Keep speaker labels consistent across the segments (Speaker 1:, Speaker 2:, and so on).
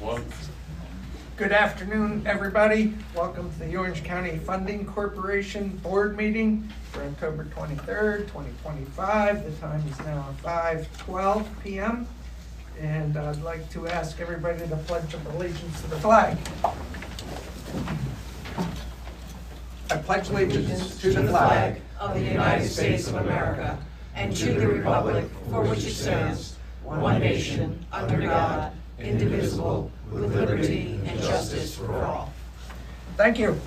Speaker 1: One.
Speaker 2: Good afternoon, everybody. Welcome to the Orange County Funding Corporation Board Meeting for October 23rd, 2025. The time is now 5:12 p.m. And I'd like to ask everybody to pledge allegiance to the flag. I pledge allegiance to the flag
Speaker 3: of the United States of America and to the republic for which it stands, one nation, under God, indivisible, with liberty and justice for all.
Speaker 2: Thank you.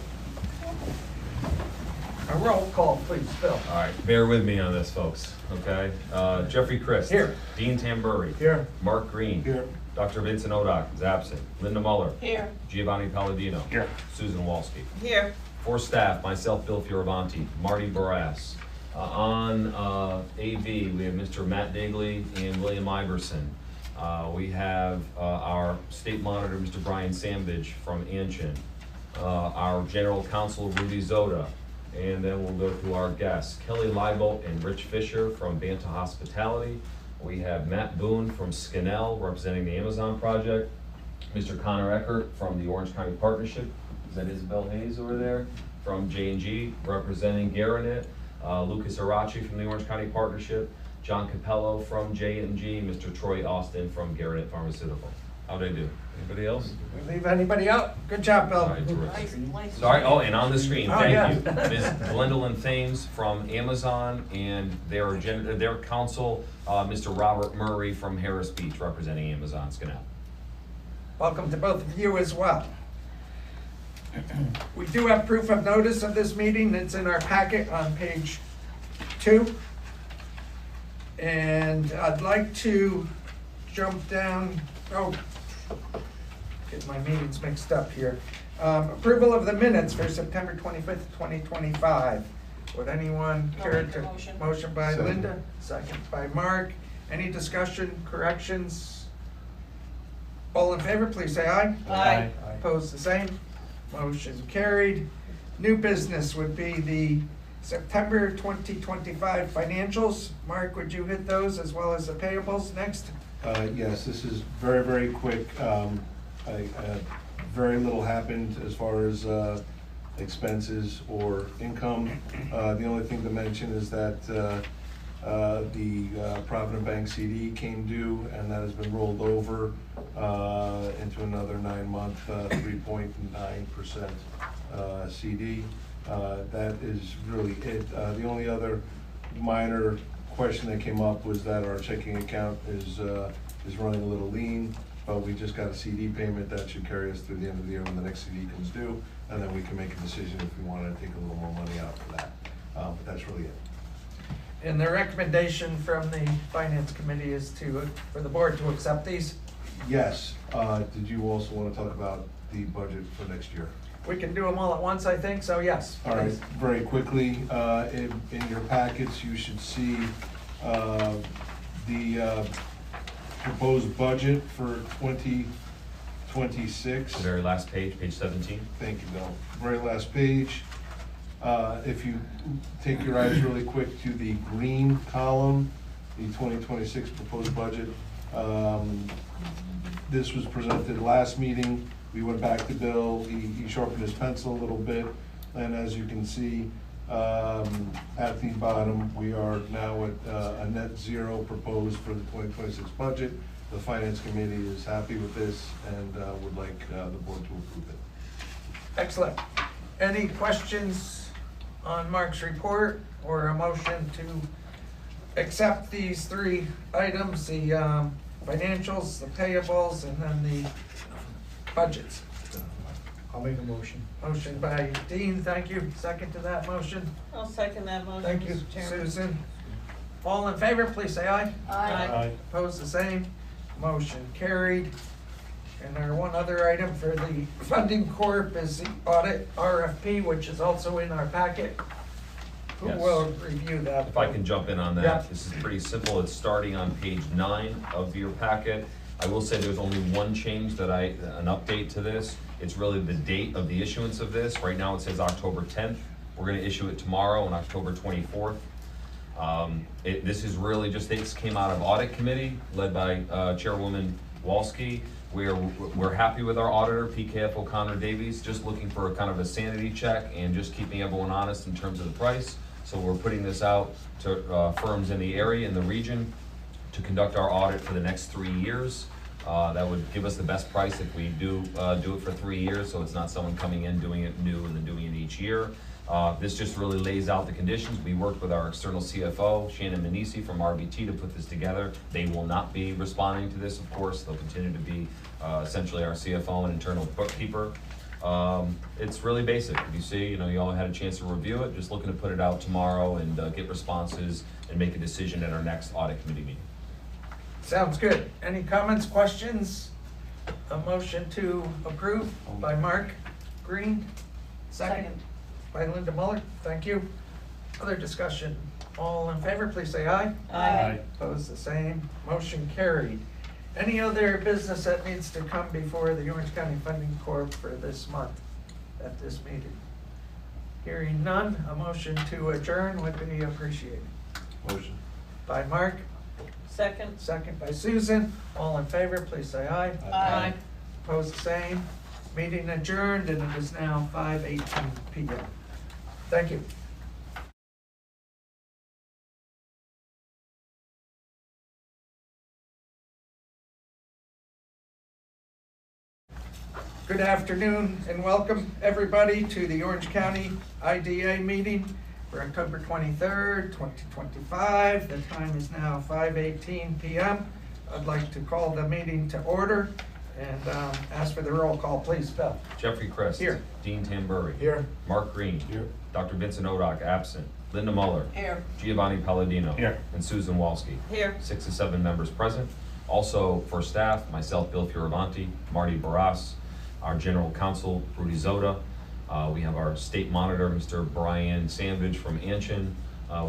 Speaker 2: A roll call, please, Bill.
Speaker 1: All right, bear with me on this, folks, okay? Jeffrey Christ.
Speaker 2: Here.
Speaker 1: Dean Tamburri.
Speaker 2: Here.
Speaker 1: Mark Green.
Speaker 2: Here.
Speaker 1: Dr. Vincent Odock is absent. Linda Muller.
Speaker 3: Here.
Speaker 1: Giovanni Palladino.
Speaker 2: Here.
Speaker 1: Susan Walski.
Speaker 3: Here.
Speaker 1: For staff, myself, Bill Fioravanti, Marty Barras. On AV, we have Mr. Matt Dagley and William Iverson. We have our state monitor, Mr. Brian Sambage from Anshin. Our general counsel, Rudy Zoda. And then we'll go through our guests, Kelly Leibolt and Rich Fisher from Banta Hospitality. We have Matt Boone from Skinell representing the Amazon project. Mr. Connor Eckert from the Orange County Partnership. Is that Isabel Hayes over there? From J&G representing Garanit. Lucas Arachi from the Orange County Partnership. John Capello from J&G. Mr. Troy Austin from Garanit Pharmaceutical. How'd I do? Anybody else?
Speaker 2: We leave anybody out? Good job, Bill.
Speaker 1: All right, terrific. Sorry, oh, and on the screen, thank you. Ms. Gwendolyn Thames from Amazon and their counsel, Mr. Robert Murray from Harris Beach, representing Amazon Skinell.
Speaker 2: Welcome to both of you as well. We do have proof of notice of this meeting. It's in our packet on page 2. And I'd like to jump down, get my meetings mixed up here. Approval of the minutes for September 25th, 2025. Would anyone care to? Motion by
Speaker 4: Second.
Speaker 2: Linda, second by Mark. Any discussion, corrections? All in favor, please say aye.
Speaker 3: Aye.
Speaker 2: Opposed, the same. Motion carried. New business would be the September 2025 financials. Mark, would you hit those as well as the payables next?
Speaker 4: Yes, this is very, very quick. Very little happened as far as expenses or income. The only thing to mention is that the Provident Bank CD came due, and that has been rolled over into another 9-month 3.9% CD. That is really it. The only other minor question that came up was that our checking account is running a little lean, but we just got a CD payment that should carry us through the end of the year when the next CD comes due, and then we can make a decision if we want to take a little more money out for that. But that's really it.
Speaker 2: And the recommendation from the Finance Committee is for the board to accept these?
Speaker 4: Yes. Did you also want to talk about the budget for next year?
Speaker 2: We can do them all at once, I think, so yes.
Speaker 4: All right,
Speaker 2: please.
Speaker 4: very quickly, in your packets, you should see the proposed budget for 2026.
Speaker 1: The very last page, page 17.
Speaker 4: Thank you, Bill. Very last page. If you take your eyes really quick to the green column, the 2026 proposed budget. This was presented last meeting. We went back to Bill, he sharpened his pencil a little bit, and as you can see, at the bottom, we are now at a net zero proposed for the 2026 budget. The Finance Committee is happy with this and would like the board to approve it.
Speaker 2: Excellent. Any questions on Mark's report or a motion to accept these 3 items, the financials, the payables, and then the budgets?
Speaker 5: I'll make a motion.
Speaker 2: Motion by Dean, thank you. Second to that motion.
Speaker 3: I'll second that motion,
Speaker 2: Thank you,
Speaker 3: Mr. Chairman.
Speaker 2: Susan. All in favor, please say aye.
Speaker 3: Aye.
Speaker 2: Opposed, the same. Motion carried. And our one other item for the funding corp is the audit RFP, which is also in our packet. Who
Speaker 1: Yes.
Speaker 2: will review that?
Speaker 1: If I can jump in on that,
Speaker 2: Yeah.
Speaker 1: This is pretty simple. It's starting on page 9 of your packet. I will say there's only one change an update to this. It's really the date of the issuance of this. Right now it says October 10th. We're gonna issue it tomorrow on October 24th. This is really just, this came out of audit committee led by Chairwoman Walski. We're happy with our auditor, PKF O'Connor Davies, just looking for a kind of a sanity check and just keeping everyone honest in terms of the price. So we're putting this out to firms in the area, in the region, to conduct our audit for the next 3 years. That would give us the best price if we do it for 3 years, so it's not someone coming in, doing it new, and then doing it each year. This just really lays out the conditions. We worked with our external CFO, Shannon Manisi from RBT, to put this together. They will not be responding to this, of course. They'll continue to be essentially our CFO and internal bookkeeper. It's really basic. If you see, you all had a chance to review it. Just looking to put it out tomorrow and get responses and make a decision at our next audit committee meeting.
Speaker 2: Sounds good. Any comments, questions? A motion to approve by Mark Green. Second by Linda Muller. Thank you. Other discussion? All in favor, please say aye.
Speaker 3: Aye.
Speaker 2: Opposed, the same. Motion carried. Any other business that needs to come before the Orange County Funding Corp for this month at this meeting? Hearing none, a motion to adjourn would be appreciated.
Speaker 4: Motion.
Speaker 2: By Mark,
Speaker 3: Second.
Speaker 2: second by Susan. All in favor, please say aye.
Speaker 3: Aye.
Speaker 2: Opposed, the same. Meeting adjourned, and it is now 5:18 p.m. Thank you. Good afternoon and welcome everybody to the Orange County IDA meeting for October 23rd, 2025. The time is now 5:18 p.m. I'd like to call the meeting to order and ask for the roll call, please. Bill.
Speaker 1: Jeffrey Christ.
Speaker 2: Here.
Speaker 1: Dean Tamburri.
Speaker 5: Here.
Speaker 1: Mark Green.
Speaker 4: Here.
Speaker 1: Dr. Vincent Odock, absent. Linda Muller.
Speaker 3: Here.
Speaker 1: Giovanni Palladino.
Speaker 5: Here.
Speaker 1: And Susan Walski.
Speaker 3: Here.
Speaker 1: 6 to 7 members present. Also for staff, myself, Bill Fioravanti, Marty Barras, our general counsel, Rudy Zoda. We have our state monitor, Mr. Brian Sandvidge from Anshin.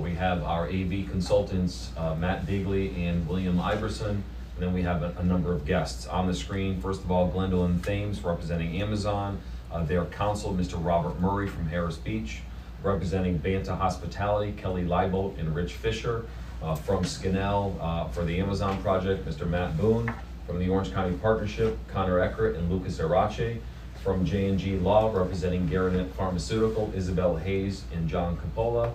Speaker 1: We have our AV consultants, Matt Digley and William Iverson. And then we have a number of guests on the screen. First of all, Gwendolyn Thames representing Amazon. Their counsel, Mr. Robert Murray from Harris Beach. Representing Banta Hospitality, Kelly Leibold and Rich Fisher. From Skinnell for the Amazon project, Mr. Matt Boone. From the Orange County Partnership, Connor Eckert and Lucas Arache. From J&G Law, representing Garanet Pharmaceutical, Isabel Hayes and John Coppola.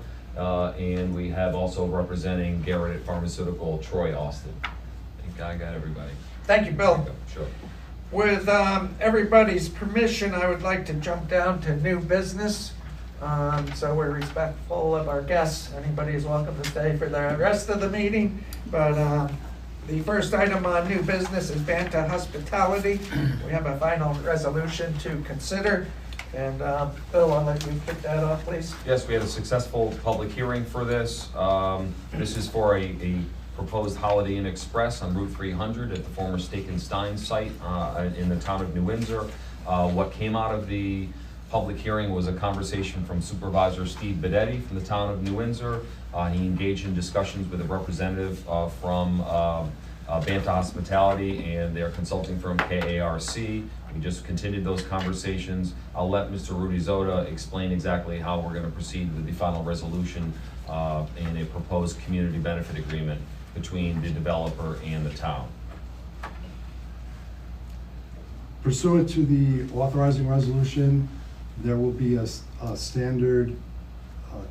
Speaker 1: And we have also representing Garanet Pharmaceutical, Troy Austin. I think I got everybody.
Speaker 2: Thank you, Bill.
Speaker 1: Sure.
Speaker 2: With everybody's permission, I would like to jump down to new business. So we're respectful of our guests. Anybody is welcome to stay for the rest of the meeting. But the first item on new business is Banta Hospitality. We have a final resolution to consider. And Bill, I'll let you kick that off, please.
Speaker 1: Yes, we had a successful public hearing for this. This is for a proposed Holiday Inn Express on Route 300 at the former Steak and Stein site in the town of New Windsor. What came out of the public hearing was a conversation from Supervisor Steve Bedetti from the town of New Windsor. He engaged in discussions with a representative from Banta Hospitality and their consulting firm KARC. We just continued those conversations. I'll let Mr. Rudy Zoda explain exactly how we're going to proceed with the final resolution in a proposed community benefit agreement between the developer and the town.
Speaker 5: Pursuant to the authorizing resolution, there will be a standard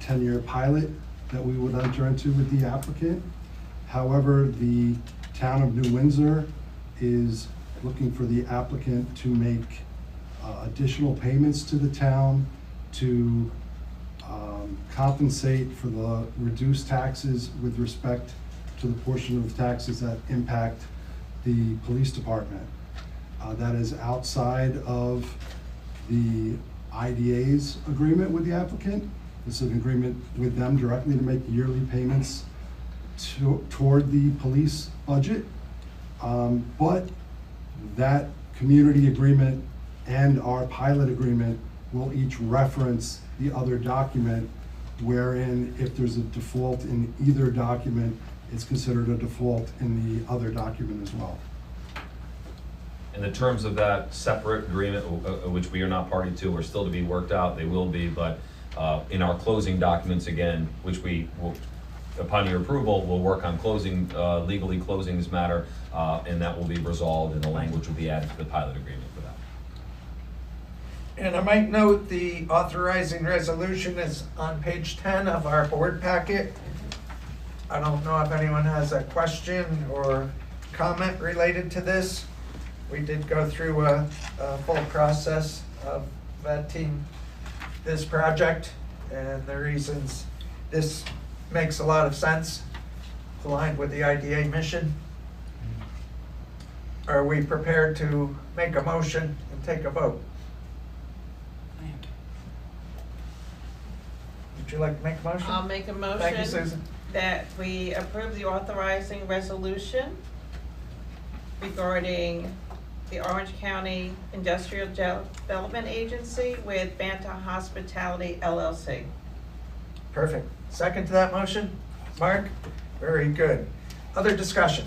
Speaker 5: 10-year pilot that we would enter into with the applicant. However, the town of New Windsor is looking for the applicant to make additional payments to the town to compensate for the reduced taxes with respect to the portion of the taxes that impact the police department. That is outside of the IDA's agreement with the applicant. This is an agreement with them directly to make yearly payments toward the police budget. But that community agreement and our pilot agreement will each reference the other document, wherein if there's a default in either document, it's considered a default in the other document as well.
Speaker 1: In the terms of that separate agreement, which we are not party to, are still to be worked out, they will be, but in our closing documents again, which we will upon your approval, we'll work on closing, legally closing this matter, and that will be resolved, and the language will be added to the pilot agreement for that.
Speaker 2: And I might note the authorizing resolution is on page 10 of our board packet. I don't know if anyone has a question or comment related to this. We did go through a full process of vetting this project, and the reasons this makes a lot of sense, aligned with the IDA mission. Are we prepared to make a motion and take a vote? Would you like to make a motion?
Speaker 3: I'll make a
Speaker 2: Thank you,
Speaker 3: motion
Speaker 2: Susan.
Speaker 3: that we approve the authorizing resolution regarding the Orange County Industrial Development Agency with Banta Hospitality LLC.
Speaker 2: Perfect. Second to that motion? Mark? Very good. Other discussion?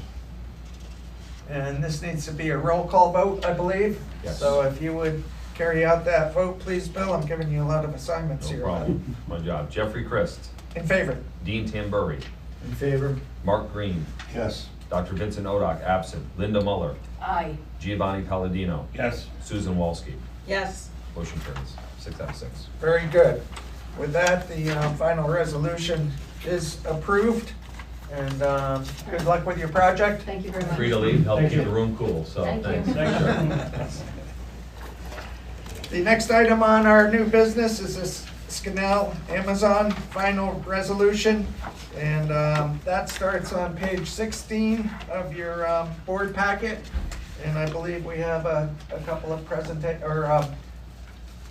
Speaker 2: And this needs to be a roll call vote, I believe.
Speaker 1: Yes.
Speaker 2: So if you would carry out that vote, please, Bill. I'm giving you a lot of assignments
Speaker 1: No
Speaker 2: here.
Speaker 1: problem, my job. Jeffrey Christ,
Speaker 2: In favor?
Speaker 1: Dean Tamburri,
Speaker 2: In favor.
Speaker 1: Mark Green,
Speaker 4: Yes.
Speaker 1: Dr. Vincent Odock, absent, Linda Muller,
Speaker 3: Aye.
Speaker 1: Giovanni Palladino,
Speaker 4: Yes.
Speaker 1: Susan Walski.
Speaker 3: Yes.
Speaker 1: Motion carries, 6 out of 6.
Speaker 2: Very good. With that, the final resolution is approved. And good luck with your project.
Speaker 3: Thank you very much.
Speaker 1: Free to leave, help
Speaker 6: Thank
Speaker 1: keep
Speaker 6: you.
Speaker 1: the room cool, so
Speaker 3: Thank you.
Speaker 1: thanks.
Speaker 2: The next item on our new business is this Scanel Amazon final resolution. And that starts on page 16 of your board packet. And I believe we have a couple of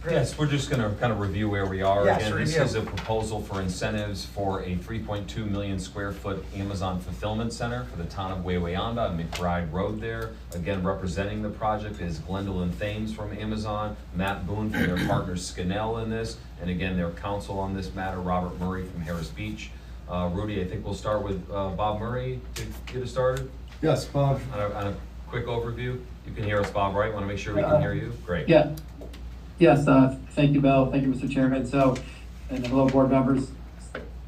Speaker 1: Yes, we're just gonna kind of review where we are.
Speaker 2: Yes,
Speaker 1: Again, this
Speaker 2: review.
Speaker 1: is a proposal for incentives for a 3.2 million square foot Amazon fulfillment center for the town of Wawayanda on McBride Road there. Again, representing the project is Gwendolyn Thames from Amazon, Matt Boone from their partner Scanel in this, and again, their counsel on this matter, Robert Murray from Harris Beach. Rudy, I think we'll start with Bob Murray to get us started
Speaker 5: Yes, Bob.
Speaker 1: on a quick overview. You can hear us, Bob, right? Want to make sure we can hear you? Great.
Speaker 6: Yeah. Yes, thank you, Bill. Thank you, Mr. Chairman. So, and hello, board members.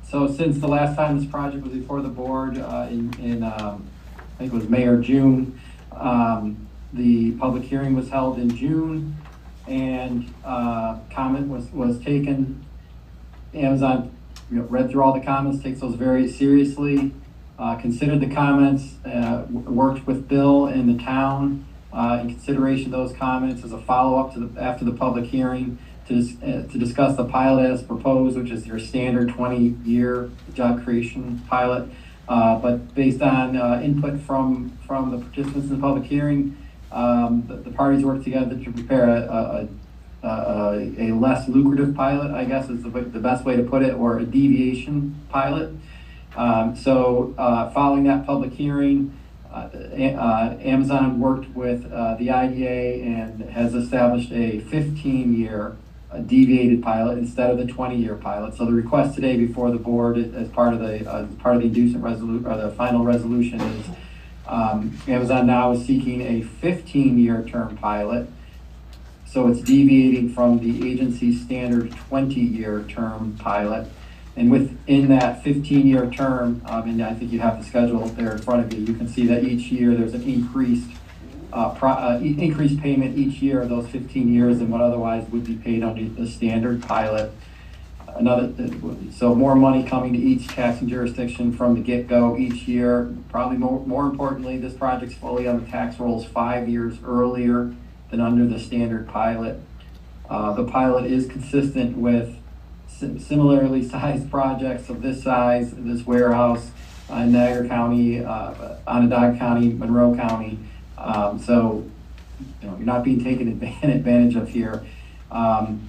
Speaker 6: So since the last time this project was before the board in I think it was May or June, the public hearing was held in June, and comment was taken. Amazon, read through all the comments, takes those very seriously, considered the comments, worked with Bill and the town in consideration of those comments as a follow-up to after the public hearing to discuss the pilot as proposed, which is your standard 20-year job creation pilot. But based on input from the participants in the public hearing, the parties worked together to prepare a less lucrative pilot, I guess is the best way to put it, or a deviation pilot. Following that public hearing, Amazon worked with the IDA and has established a 15-year deviated pilot instead of the 20-year pilot. So the request today before the board, as part of the inducement resolution or the final resolution, is Amazon now is seeking a 15-year term pilot. So it's deviating from the agency's standard 20-year term pilot. And within that 15-year term, and I think you have the schedule there in front of you, you can see that each year there's an increased payment each year of those 15 years than what otherwise would be paid under the standard pilot. So more money coming to each taxing jurisdiction from the get-go each year. Probably more importantly, this project's fully on the tax rolls 5 years earlier than under the standard pilot. The pilot is consistent with similarly sized projects of this size, this warehouse in Niagara County, Onondaga County, Monroe County. So, you're not being taken advantage of here. And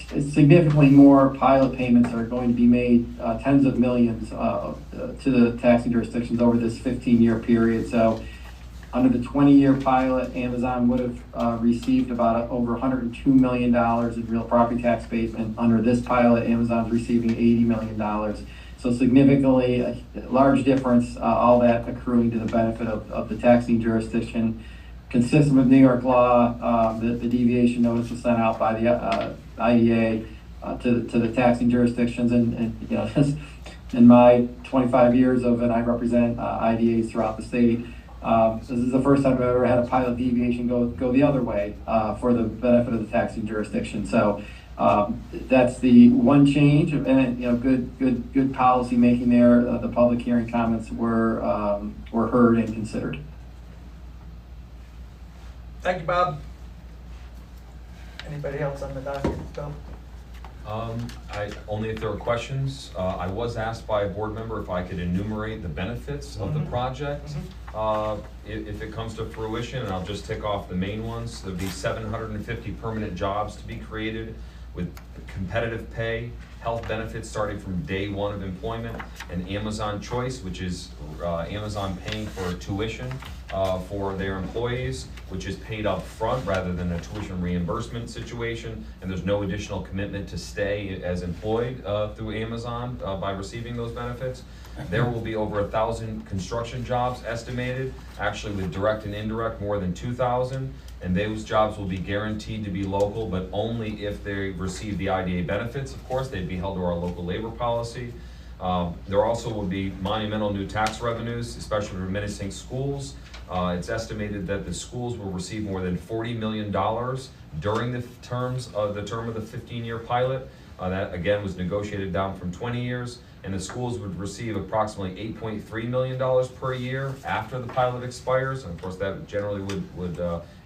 Speaker 6: significantly more pilot payments are going to be made, tens of millions to the taxing jurisdictions over this 15-year period. So under the 20-year pilot, Amazon would have received about over $102 million in real property tax abatement. Under this pilot, Amazon's receiving $80 million. So significantly, a large difference, all that accruing to the benefit of the taxing jurisdiction. Consistent with New York law, the deviation notice was sent out by the IDA to the taxing jurisdictions, and you know, in my 25 years and I represent IDAs throughout the state. This is the first time I've ever had a pilot deviation go the other way for the benefit of the taxing jurisdiction. So that's the one change, and you know, good policy making there. The public hearing comments were heard and considered.
Speaker 2: Thank you, Bob. Anybody else on the docket, Bill?
Speaker 1: Only if there are questions. I was asked by a board member if I could enumerate the benefits of the project. If it comes to fruition, and I'll just tick off the main ones. There'll be 750 permanent jobs to be created with competitive pay, health benefits starting from day one of employment, and Amazon Choice, which is Amazon paying for tuition for their employees, which is paid up front rather than a tuition reimbursement situation, and there's no additional commitment to stay as employed through Amazon by receiving those benefits. There will be over 1,000 construction jobs estimated, actually with direct and indirect more than 2,000, and those jobs will be guaranteed to be local, but only if they receive the IDA benefits. Of course, they'd be held to our local labor policy. There also will be monumental new tax revenues, especially for menacing schools. It's estimated that the schools will receive more than $40 million during the term of the 15-year pilot. That again was negotiated down from 20 years, and the schools would receive approximately $8.3 million per year after the pilot expires. And of course, that generally would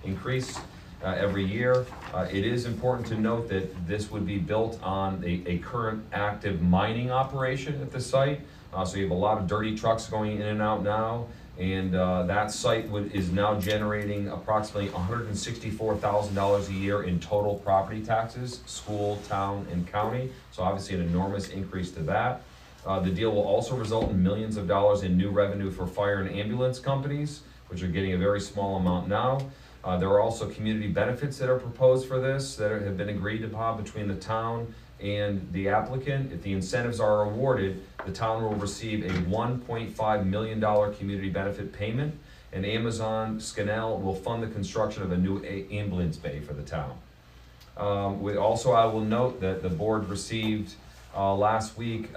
Speaker 1: increase every year. It is important to note that this would be built on a current active mining operation at the site. So you have a lot of dirty trucks going in and out now, and that site is now generating approximately $164,000 a year in total property taxes, school, town, and county. So obviously an enormous increase to that. The deal will also result in millions of dollars in new revenue for fire and ambulance companies, which are getting a very small amount now. There are also community benefits that are proposed for this that have been agreed upon between the town and the applicant. If the incentives are awarded, the town will receive a $1.5 million community benefit payment, and Amazon Scannell will fund the construction of a new ambulance bay for the town. I will note that the board received last week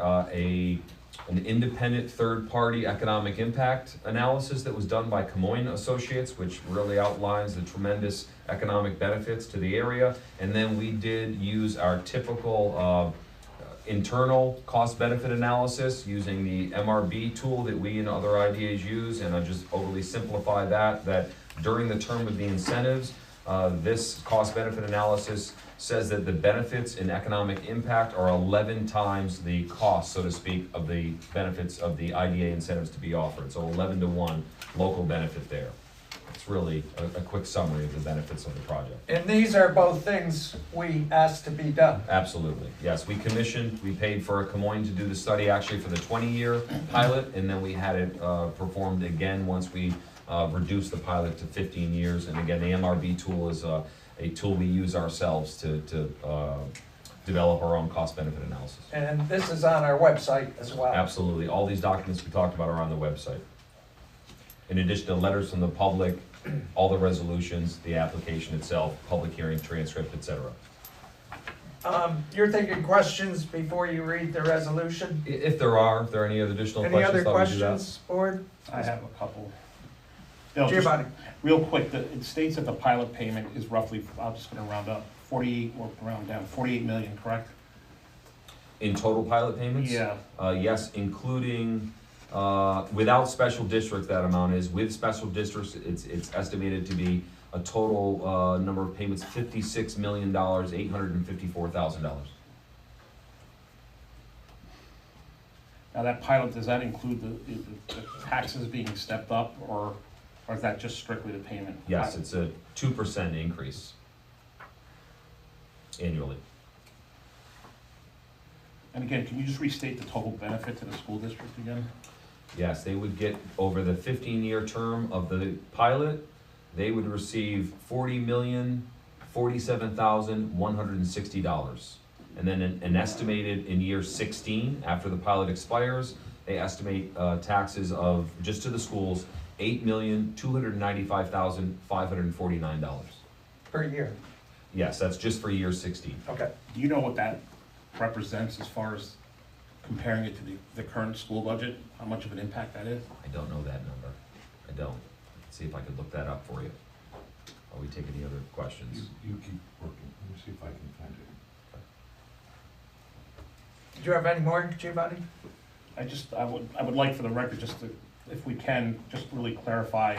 Speaker 1: an independent third-party economic impact analysis that was done by Camoin Associates, which really outlines the tremendous economic benefits to the area. And then we did use our typical internal cost-benefit analysis using the MRB tool that we and other IDAs use, and I just overly simplify that during the term of the incentives, this cost-benefit analysis says that the benefits and economic impact are 11 times the cost, so to speak, of the benefits of the IDA incentives to be offered. So 11 to 1 local benefit there. It's really a quick summary of the benefits of the project.
Speaker 2: And these are both things we asked to be done.
Speaker 1: Absolutely, yes. We paid for a Camoin to do the study actually for the 20-year pilot, and then we had it performed again once we reduced the pilot to 15 years. And again, the MRB tool is a tool we use ourselves to develop our own cost-benefit analysis.
Speaker 2: And this is on our website as well.
Speaker 1: Absolutely. All these documents we talked about are on the website. In addition to letters from the public, all the resolutions, the application itself, public hearing transcript, etc.
Speaker 2: You're thinking questions before you read the resolution?
Speaker 1: If there are any other additional
Speaker 2: Any
Speaker 1: questions,
Speaker 2: other
Speaker 1: thought we'd do that.
Speaker 2: questions, board?
Speaker 7: I have a couple. Bill, just
Speaker 2: Giovanni?
Speaker 7: real quick, it states that the pilot payment is roughly, I'm just gonna round up, 48, or round down, 48 million, correct?
Speaker 1: In total pilot payments?
Speaker 7: Yeah.
Speaker 1: Yes, including, without special districts, that amount is. With special districts, it's estimated to be a total number of payments, $56,854,000.
Speaker 7: Now that pilot, does that include the taxes being stepped up, or is that just strictly the payment?
Speaker 1: Yes, it's a 2% increase annually.
Speaker 7: And again, can you just restate the total benefit to the school district again?
Speaker 1: Yes, they would get, over the 15-year term of the pilot, they would receive $40,047,160. And then an estimated in year 16, after the pilot expires, they estimate taxes of, just to the schools, $8,295,549.
Speaker 2: Per year.
Speaker 1: Yes, that's just for year 16.
Speaker 2: Okay.
Speaker 7: Do you know what that represents as far as comparing it to the current school budget? How much of an impact that is?
Speaker 1: I don't know that number. I don't. See if I could look that up for you. While we take any other questions.
Speaker 4: You keep working, let me see if I can find it.
Speaker 2: Do you have any more, Giovanni?
Speaker 7: I would like for the record, just to, if we can, just really clarify,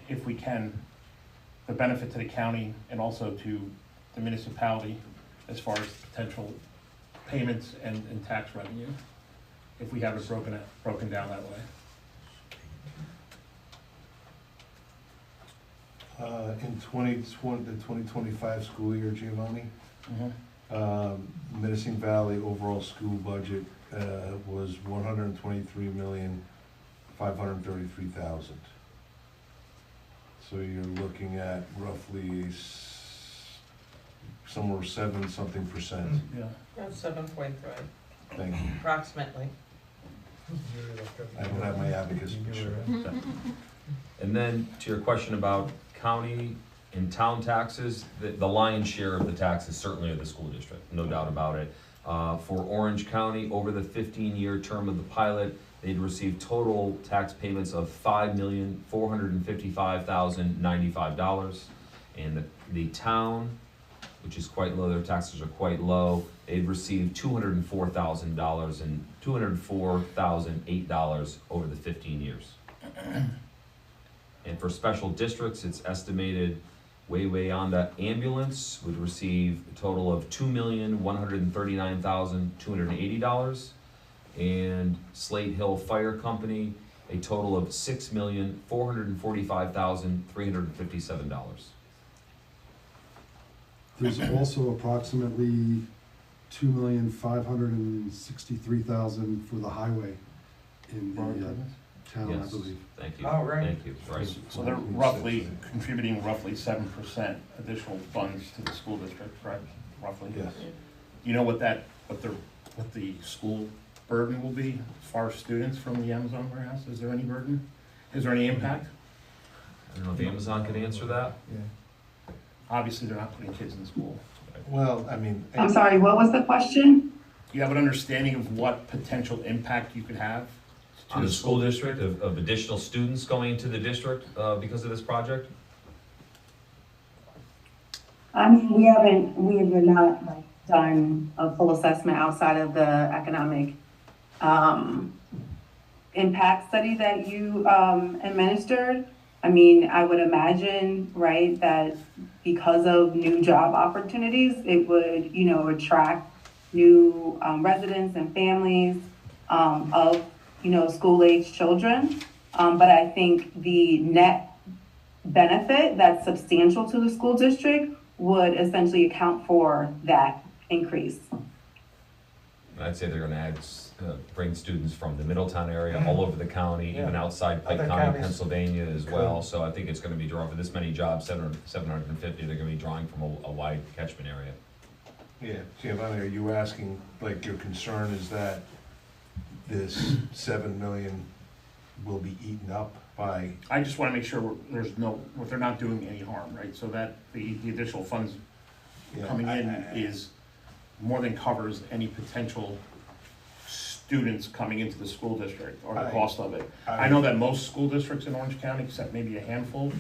Speaker 7: if we can, the benefit to the county and also to the municipality as far as potential payments and tax revenue, if we have it broken down that way.
Speaker 4: In 2020, the 2025 school year, Giovanni, Menacing Valley overall school budget was $123,533,000. So you're looking at roughly somewhere 7-something%.
Speaker 7: Yeah.
Speaker 3: That's 7.3,
Speaker 4: Thank you.
Speaker 3: approximately.
Speaker 4: I don't have my abacus.
Speaker 1: And then to your question about county and town taxes, the lion's share of the taxes certainly are the school district, no doubt about it. For Orange County, over the 15-year term of the pilot, they'd received total tax payments of $5,455,095. And the town, which is quite low, their taxes are quite low, they've received $204,000 and $204,008 over the 15 years. And for special districts, it's estimated Wayanda Ambulance would receive a total of $2,139,280, and Slate Hill Fire Company a total of $6,445,357.
Speaker 5: There's also approximately $2,563,000 for the highway in the town, I
Speaker 1: Yes,
Speaker 5: believe.
Speaker 1: thank you.
Speaker 2: Oh, right.
Speaker 1: Thank you, right.
Speaker 7: So they're roughly contributing roughly 7% additional funds to the school district, correct? Roughly?
Speaker 4: Yes.
Speaker 7: You know what the school burden will be as far as students from the Amazon warehouse? Is there any burden? Is there any impact?
Speaker 1: I don't know if Amazon can answer that.
Speaker 7: Obviously, they're not putting kids in school.
Speaker 4: Well, I mean.
Speaker 8: I'm sorry, what was the question?
Speaker 7: Do you have an understanding of what potential impact you could have to
Speaker 1: On the school district, of additional students going into the district because of this project?
Speaker 8: We have not like done a full assessment outside of the economic impact study that you administered. I mean, I would imagine, right, that because of new job opportunities, it would, attract new residents and families of, school-age children. But I think the net benefit that's substantial to the school district would essentially account for that increase.
Speaker 1: I'd say they're gonna add, bring students from the Middletown area, all over the county, even outside Pike
Speaker 2: Other
Speaker 1: County,
Speaker 2: counties.
Speaker 1: Pennsylvania as well. So I think it's gonna be drawing for this many jobs, 750, they're gonna be drawing from a wide catchment area.
Speaker 4: Yeah, Giovanni, are you asking, like, your concern is that this 7 million will be eaten up by?
Speaker 7: I just want to make sure they're not doing any harm, right? So that the additional funds coming in is more than covers any potential students coming into the school district or the cost of it. I know that most school districts in Orange County, except maybe a handful,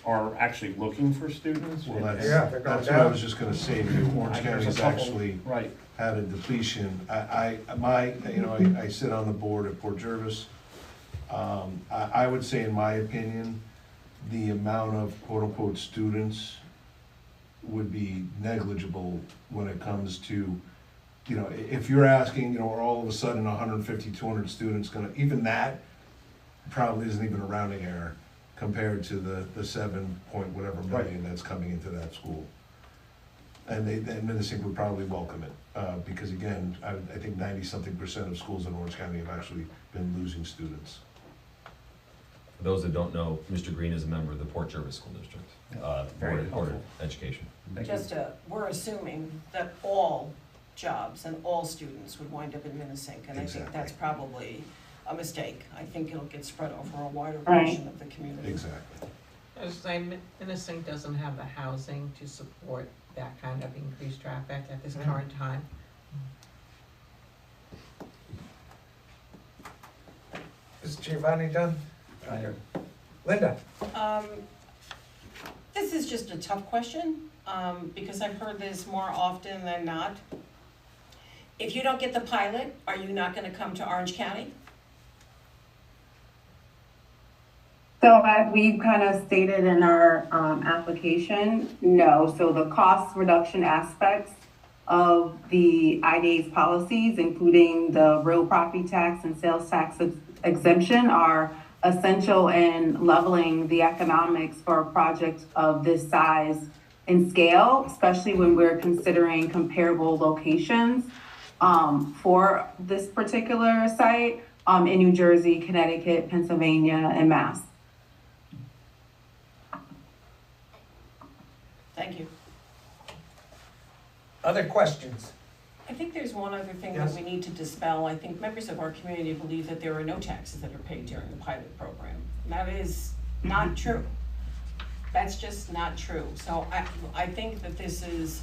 Speaker 7: are actually looking for students.
Speaker 4: Well, that's
Speaker 2: Yeah, they're going
Speaker 4: what I
Speaker 2: down.
Speaker 4: was just gonna say to you. Orange
Speaker 7: There's a
Speaker 4: County's
Speaker 7: couple-
Speaker 4: actually
Speaker 7: Right.
Speaker 4: had a depletion. I sit on the board at Port Jervis. I would say, in my opinion, the amount of quote-unquote students would be negligible when it comes to, if you're asking, are all of a sudden 150, 200 students even that probably isn't even a rounding error compared to the 7 point whatever million that's coming into that school. And Menacing would probably welcome it, because again, I think 90-something% of schools in Orange County have actually been losing students.
Speaker 1: For those that don't know, Mr. Green is a member of the Port Jervis School District,
Speaker 7: Very
Speaker 1: Board of
Speaker 7: helpful.
Speaker 1: Education.
Speaker 7: Thank you.
Speaker 3: We're assuming that all jobs and all students would wind up in Minnesink, and I think
Speaker 4: Exactly.
Speaker 3: that's probably a mistake. I think it'll get spread over a wider
Speaker 8: Right.
Speaker 3: portion of the community.
Speaker 4: Exactly.
Speaker 9: I was saying, Minnesink doesn't have the housing to support that kind of increased traffic at this current time.
Speaker 2: Ms. Giovanni done? Linda?
Speaker 3: This is just a tough question, because I've heard this more often than not. If you don't get the pilot, are you not gonna come to Orange County?
Speaker 8: So as we kind of stated in our application, no. So the cost reduction aspects of the IDA's policies, including the real property tax and sales tax exemption, are essential in leveling the economics for a project of this size and scale, especially when we're considering comparable locations for this particular site in New Jersey, Connecticut, Pennsylvania, and Mass.
Speaker 3: Thank you.
Speaker 2: Other questions?
Speaker 3: I think there's one other thing
Speaker 2: Yes.
Speaker 3: that we need to dispel. I think members of our community believe that there are no taxes that are paid during the pilot program. That is not true. That's just not true. So I think that this is,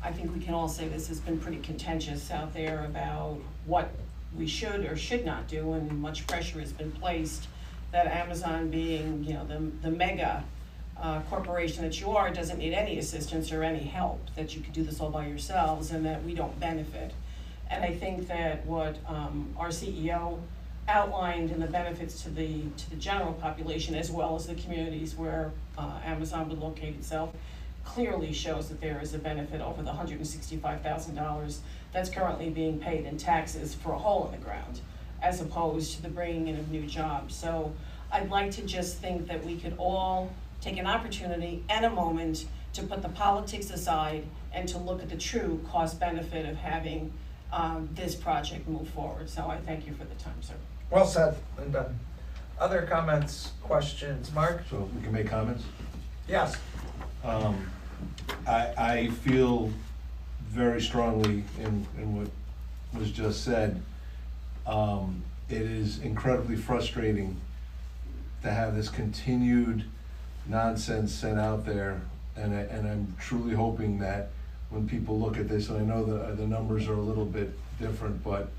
Speaker 3: I think we can all say this has been pretty contentious out there about what we should or should not do, and much pressure has been placed that Amazon, being, you know, the mega corporation that you are, doesn't need any assistance or any help, that you could do this all by yourselves and that we don't benefit. And I think that what our CEO outlined in the benefits to the general population, as well as the communities where Amazon would locate itself, clearly shows that there is a benefit over the $165,000 that's currently being paid in taxes for a hole in the ground, as opposed to the bringing in of new jobs. So I'd like to just think that we could all take an opportunity and a moment to put the politics aside and to look at the true cost benefit of having this project move forward. So I thank you for the time, sir.
Speaker 2: Well said, Linda. Other comments, questions? Mark?
Speaker 4: So we can make comments?
Speaker 2: Yes.
Speaker 4: I feel very strongly in what was just said. It is incredibly frustrating to have this continued nonsense sent out there, and I'm truly hoping that when people look at this, and I know that the numbers are a little bit different, but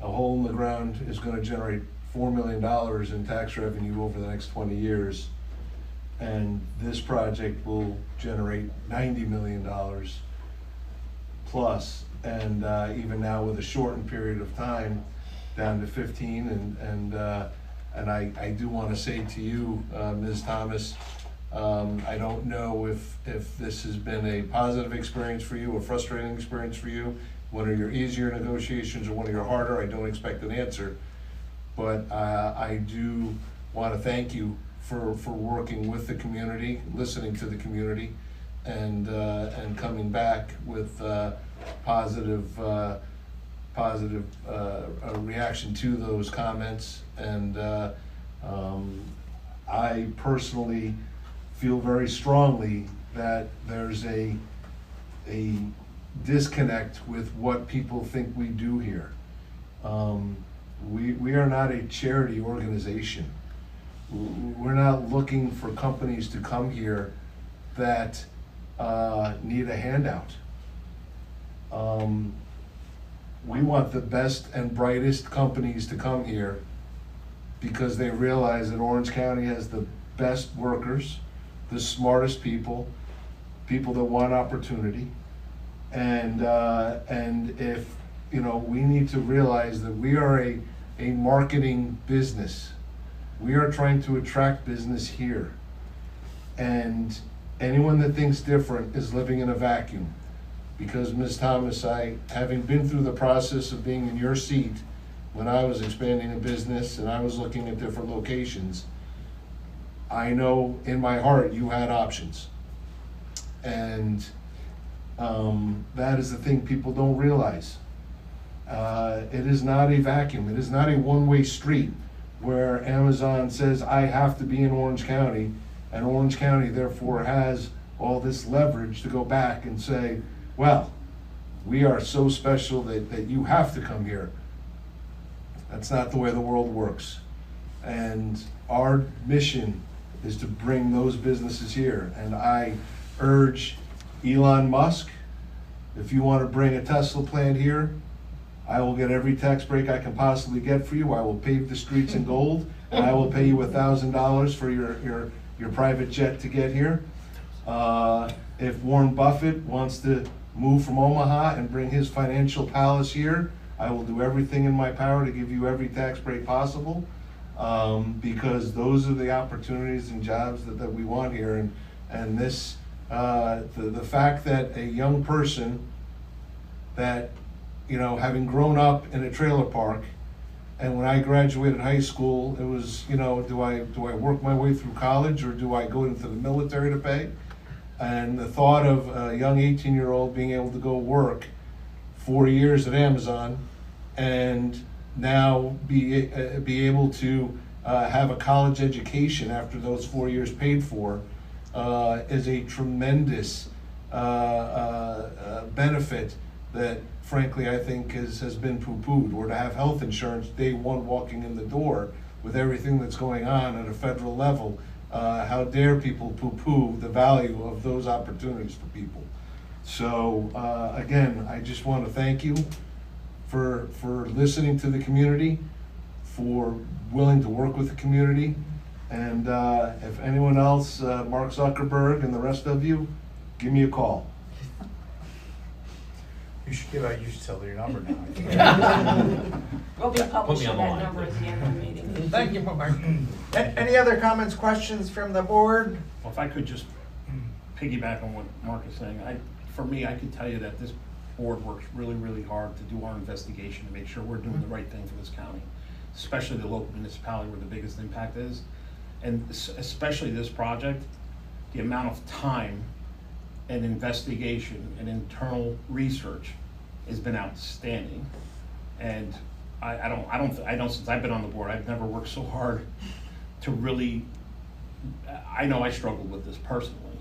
Speaker 4: a hole in the ground is going to generate $4 million in tax revenue over the next 20 years, and this project will generate $90 million plus, and even now with a shortened period of time down to 15, and I do want to say to you, Ms. Thomas, I don't know if this has been a positive experience for you, a frustrating experience for you, one of your easier negotiations or one of your harder. I don't expect an answer, but I do want to thank you for working with the community, listening to the community, and coming back with positive reaction to those comments. And I personally feel very strongly that there's a disconnect with what people think we do here. We are not a charity organization. We're not looking for companies to come here that need a handout. We want the best and brightest companies to come here because they realize that Orange County has the best workers, the smartest people that want opportunity, and if, you know, we need to realize that we are a marketing business. We are trying to attract business here, and anyone that thinks different is living in a vacuum. Because Ms. Thomas, having been through the process of being in your seat when I was expanding a business and I was looking at different locations, I know in my heart you had options. And that is the thing people don't realize. It is not a vacuum. It is not a one-way street where Amazon says, I have to be in Orange County, and Orange County therefore has all this leverage to go back and say, well, we are so special that you have to come here. That's not the way the world works. And our mission is to bring those businesses here. And I urge Elon Musk, if you want to bring a Tesla plant here, I will get every tax break I can possibly get for you. I will pave the streets in gold, and I will pay you $1,000 for your private jet to get here. If Warren Buffett wants to move from Omaha and bring his financial palace here, I will do everything in my power to give you every tax break possible, because those are the opportunities and jobs that we want here. And this, the fact that a young person that, you know, having grown up in a trailer park, and when I graduated high school, it was, you know, do I work my way through college, or do I go into the military to pay? And the thought of a young 18-year-old being able to go work 4 years at Amazon and now be able to have a college education after those 4 years paid for is a tremendous benefit that, frankly, I think has been poo-pooed. Or to have health insurance day one walking in the door with everything that's going on at a federal level. How dare people poo-poo the value of those opportunities for people. So again, I just want to thank you for listening to the community, for willing to work with the community. And if anyone else, Mark Zuckerberg and the rest of you, give me a call.
Speaker 9: You should give out utility number now.
Speaker 3: We'll be publishing
Speaker 1: on the
Speaker 3: that
Speaker 1: line.
Speaker 3: number at the end of the meeting.
Speaker 2: Thank you, Mark. Any other comments, questions from the board?
Speaker 7: Well, if I could just piggyback on what Mark is saying, for me, I can tell you that this board works really, really hard to do our investigation to make sure we're doing the right thing for this county, especially the local municipality where the biggest impact is. And especially this project, the amount of time and investigation and internal research has been outstanding. And I don't, since I've been on the board, I've never worked so hard to really, I know I struggled with this personally,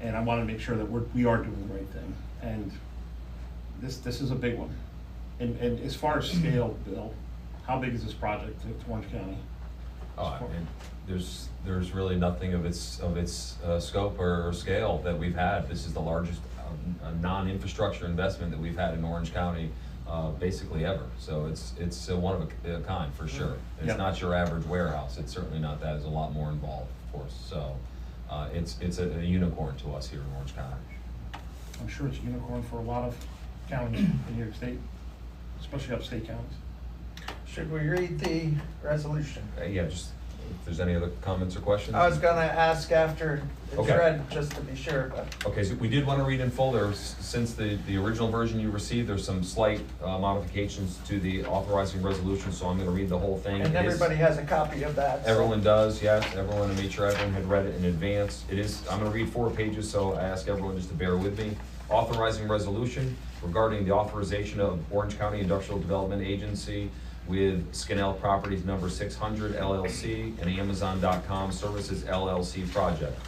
Speaker 7: and I want to make sure that we are doing the right thing. And this is a big one. And as far as scale, Bill, how big is this project to Orange County?
Speaker 1: I mean, there's really nothing of its scope or scale that we've had. This is the largest non-infrastructure investment that we've had in Orange County basically ever. So it's one of a kind for sure. It's
Speaker 7: Yep.
Speaker 1: not your average warehouse. It's certainly not that. There's a lot more involved, of course. So it's a unicorn to us here in Orange County.
Speaker 7: I'm sure it's a unicorn for a lot of counties in New York State, especially upstate counties.
Speaker 2: Should we read the resolution?
Speaker 1: Yeah, just if there's any other comments or questions.
Speaker 2: I was gonna ask after it's
Speaker 1: Okay.
Speaker 2: read, just to be sure, but.
Speaker 1: Okay, so we did want to read in full. Since the original version you received, there's some slight modifications to the authorizing resolution, so I'm going to read the whole thing.
Speaker 2: And
Speaker 1: It is-
Speaker 2: everybody has a copy of that. so-
Speaker 1: Everyone does, yes. Everyone, I made sure everyone had read it in advance. I'm going to read 4 pages, so I ask everyone just to bear with me. Authorizing resolution regarding the authorization of Orange County Industrial Development Agency with Skinnell Properties number 600 LLC and Amazon.com Services LLC project.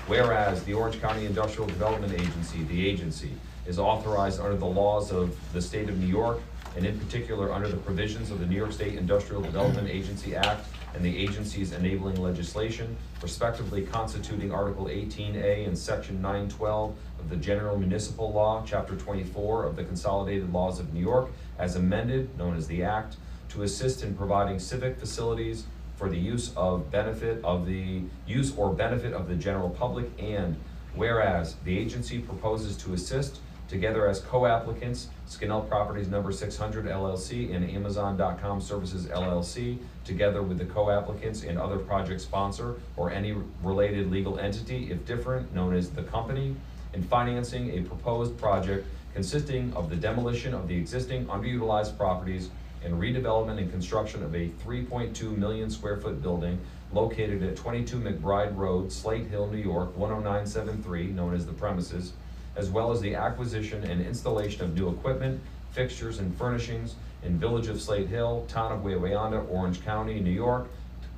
Speaker 1: Whereas the Orange County Industrial Development Agency, the agency, is authorized under the laws of the state of New York, and in particular under the provisions of the New York State Industrial Development Agency Act and the agency's enabling legislation, respectively constituting Article 18A and Section 912 of the General Municipal Law, Chapter 24 of the Consolidated Laws of New York, as amended, known as the Act, to assist in providing civic facilities for the use or benefit of the general public, and whereas the agency proposes to assist, together as co-applicants, Skinnell Properties number 600 LLC and Amazon.com Services LLC, together with the co-applicants and other project sponsor or any related legal entity, if different, known as the company, in financing a proposed project consisting of the demolition of the existing underutilized properties and redevelopment and construction of a 3.2 million square foot building located at 22 McBride Road, Slate Hill, New York, 10973, known as the premises, as well as the acquisition and installation of new equipment, fixtures, and furnishings in Village of Slate Hill, Town of Wawayanda, Orange County, New York,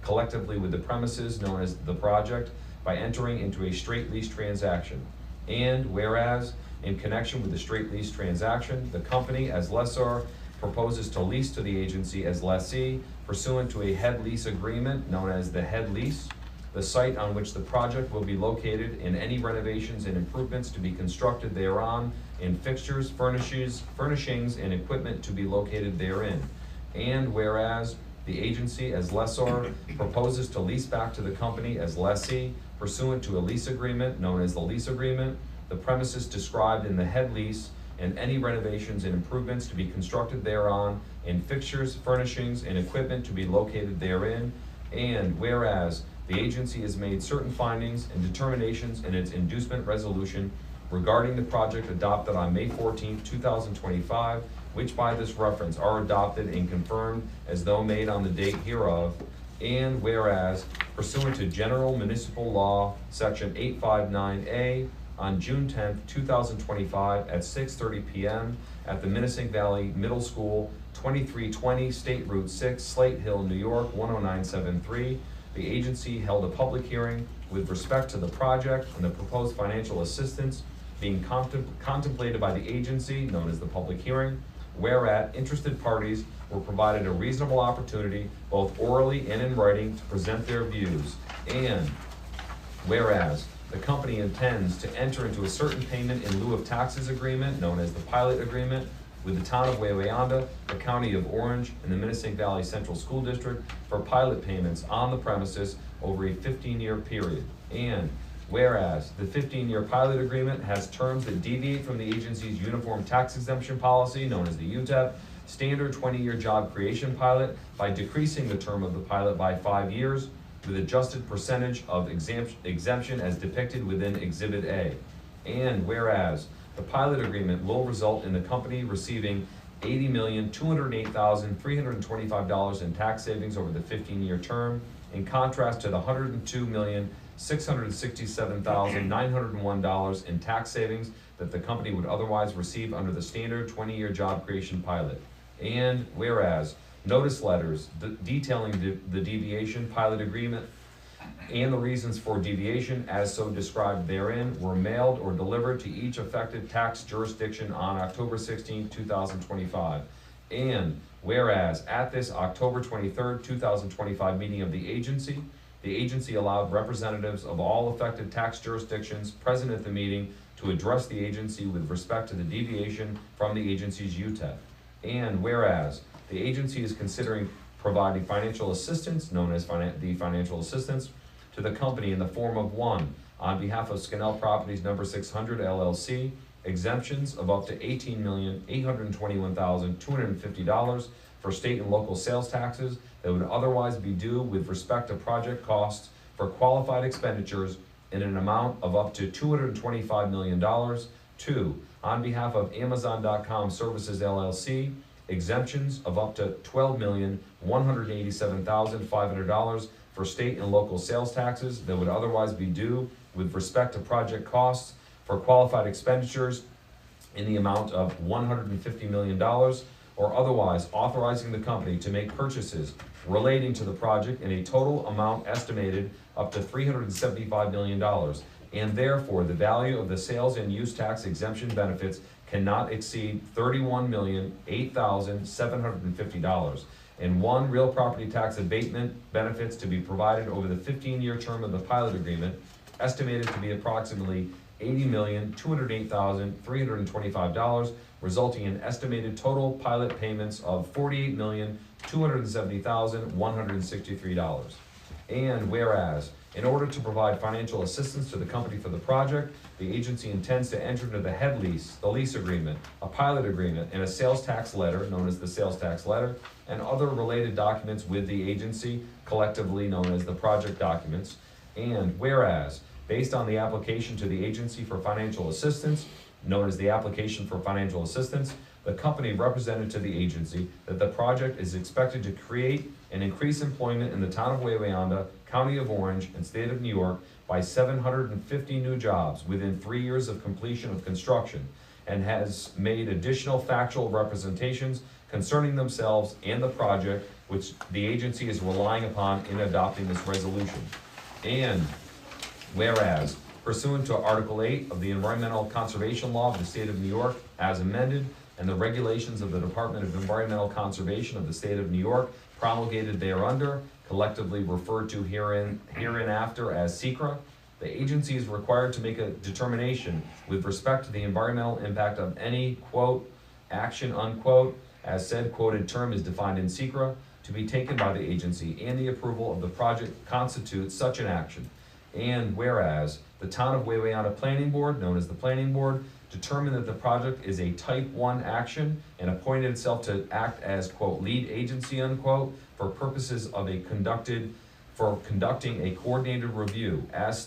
Speaker 1: collectively with the premises known as the project, by entering into a straight lease transaction. And whereas, in connection with the straight lease transaction, the company as lessor proposes to lease to the agency as lessee pursuant to a head lease agreement known as the head lease, the site on which the project will be located, and any renovations and improvements to be constructed thereon, and fixtures, furnishings, and equipment to be located therein. And whereas the agency as lessor proposes to lease back to the company as lessee pursuant to a lease agreement known as the lease agreement, the premises described in the head lease, and any renovations and improvements to be constructed thereon, and fixtures, furnishings, and equipment to be located therein. And whereas the agency has made certain findings and determinations in its inducement resolution regarding the project adopted on May 14, 2025, which by this reference are adopted and confirmed as though made on the date hereof. And whereas pursuant to General Municipal Law, Section 859A, on June 10, 2025 at 6:30 p.m. at the Minisink Valley Middle School, 2320 State Route 6, Slate Hill, New York, 10973, the agency held a public hearing with respect to the project and the proposed financial assistance being contemplated by the agency, known as the public hearing, whereat interested parties were provided a reasonable opportunity, both orally and in writing, to present their views. And whereas the company intends to enter into a certain payment in lieu of taxes agreement, known as the pilot agreement, with the town of Wawayanda, the county of Orange, and the Minisink Valley Central School District for pilot payments on the premises over a 15-year period. And whereas the 15-year pilot agreement has terms that deviate from the agency's uniform tax exemption policy, known as the UTEP, standard 20-year job creation pilot, by decreasing the term of the pilot by 5 years, with adjusted percentage of exemption as depicted within Exhibit A. And whereas the pilot agreement will result in the company receiving $80,208,325 in tax savings over the 15-year term, in contrast to the $102,667,901 in tax savings that the company would otherwise receive under the standard 20-year job creation pilot. And whereas notice letters detailing the deviation pilot agreement and the reasons for deviation as so described therein were mailed or delivered to each affected tax jurisdiction on October 16, 2025. And whereas at this October 23, 2025 meeting of the agency allowed representatives of all affected tax jurisdictions present at the meeting to address the agency with respect to the deviation from the agency's UTEP. And whereas the agency is considering providing financial assistance, known as the financial assistance, to the company in the form of: 1, on behalf of Scannell Properties No. 600 LLC, exemptions of up to $18,821,250 for state and local sales taxes that would otherwise be due with respect to project costs for qualified expenditures in an amount of up to $225 million. 2, on behalf of Amazon.com Services LLC, exemptions of up to $12,187,500 for state and local sales taxes that would otherwise be due with respect to project costs for qualified expenditures in the amount of $150 million, or otherwise authorizing the company to make purchases relating to the project in a total amount estimated up to $375 million, and therefore the value of the sales and use tax exemption benefits cannot exceed $31,008,750, and 1, real property tax abatement benefits to be provided over the 15-year term of the pilot agreement, estimated to be approximately $80,208,325, resulting in estimated total pilot payments of $48,270,163. And whereas, in order to provide financial assistance to the company for the project, the agency intends to enter into the head lease, the lease agreement, a pilot agreement, and a sales tax letter, known as the sales tax letter, and other related documents with the agency, collectively known as the project documents. And whereas, based on the application to the agency for financial assistance, known as the application for financial assistance, the company represented to the agency that the project is expected to create and increase employment in the town of Wawayanda, county of Orange, and state of New York by 750 new jobs within 3 years of completion of construction, and has made additional factual representations concerning themselves and the project, which the agency is relying upon in adopting this resolution. And whereas, pursuant to Article 8 of the Environmental Conservation Law of the State of New York, as amended, and the regulations of the Department of Environmental Conservation of the State of New York promulgated thereunder, collectively referred to hereinafter as SECRA, the agency is required to make a determination with respect to the environmental impact of any, quote, action, unquote, as said quoted term is defined in SECRA, to be taken by the agency, and the approval of the project constitutes such an action. And whereas the Town of Wawayanda Planning Board, known as the Planning Board, determined that the project is a type 1 action and appointed itself to act as, quote, lead agency, unquote, for purposes of conducting a coordinated review, as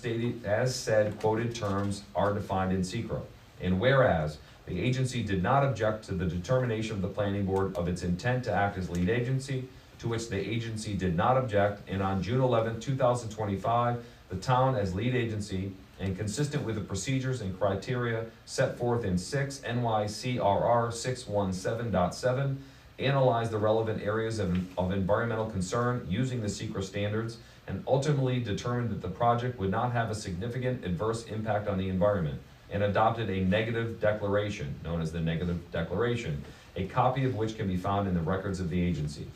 Speaker 1: said quoted terms are defined in SECRA. And whereas the agency did not object to the determination of the Planning Board of its intent to act as lead agency, to which the agency did not object, and on June 11, 2025, the town as lead agency, and consistent with the procedures and criteria set forth in 6 NYCRR 617.7, analyzed the relevant areas of environmental concern using the SECRA standards, and ultimately determined that the project would not have a significant adverse impact on the environment, and adopted a negative declaration, known as the negative declaration, a copy of which can be found in the records of the agency.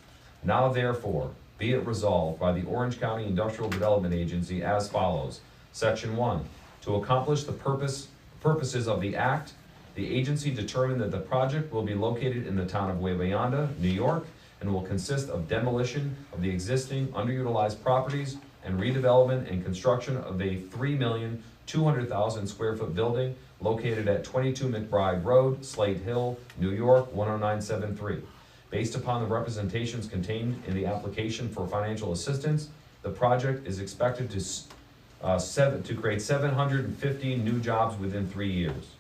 Speaker 1: Now therefore, be it resolved by the Orange County Industrial Development Agency as follows. Section 1, to accomplish the purposes of the act, the agency determined that the project will be located in the town of Wawayanda, New York, and will consist of demolition of the existing underutilized properties and redevelopment and construction of a 3,200,000 square foot building located at 22 McBride Road, Slate Hill, New York, 10973. Based upon the representations contained in the application for financial assistance, the project is expected to create 750 new jobs within 3 years.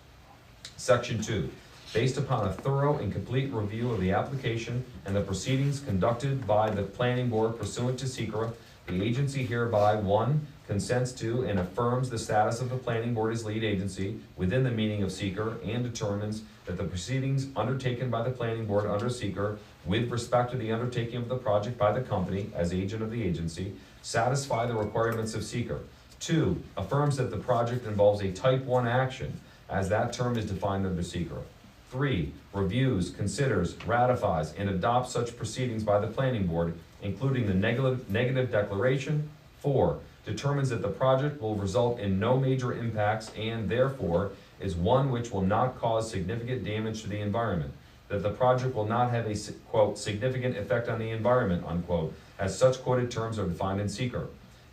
Speaker 1: Section 2, based upon a thorough and complete review of the application and the proceedings conducted by the Planning Board pursuant to SECRA, the agency hereby, 1, consents to and affirms the status of the Planning Board as lead agency within the meaning of SECRA, and determines that the proceedings undertaken by the Planning Board under SECRA with respect to the undertaking of the project by the company as agent of the agency satisfy the requirements of SECRA. 2, affirms that the project involves a type 1 action, as that term is defined under SECRA. 3, reviews, considers, ratifies, and adopts such proceedings by the Planning Board, including the negative declaration. 4, determines that the project will result in no major impacts and therefore is one which will not cause significant damage to the environment, that the project will not have a, quote, significant effect on the environment, unquote, as such quoted terms are defined in SECRA.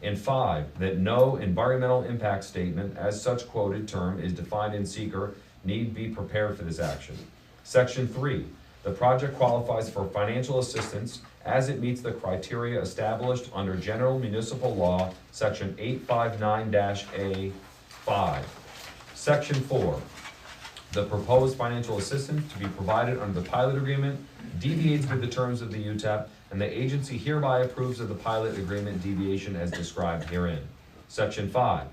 Speaker 1: And 5, that no environmental impact statement as such quoted term is defined in SECRA need be prepared for this action. Section 3, the project qualifies for financial assistance as it meets the criteria established under General Municipal Law, Section 859-A5. Section 4, the proposed financial assistance to be provided under the pilot agreement deviates with the terms of the UTEP, and the agency hereby approves of the pilot agreement deviation as described herein. Section 5,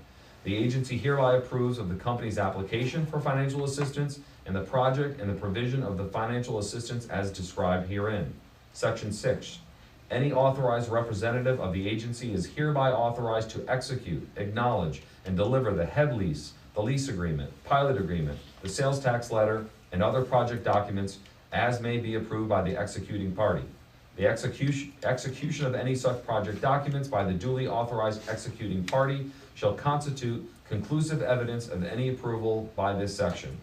Speaker 1: the agency hereby approves of the company's application for financial assistance and the project and the provision of the financial assistance as described herein. Section 6, any authorized representative of the agency is hereby authorized to execute, acknowledge, and deliver the head lease, the lease agreement, pilot agreement, the sales tax letter, and other project documents as may be approved by the executing party. The execution of any such project documents by the duly authorized executing party shall constitute conclusive evidence of any approval by this section.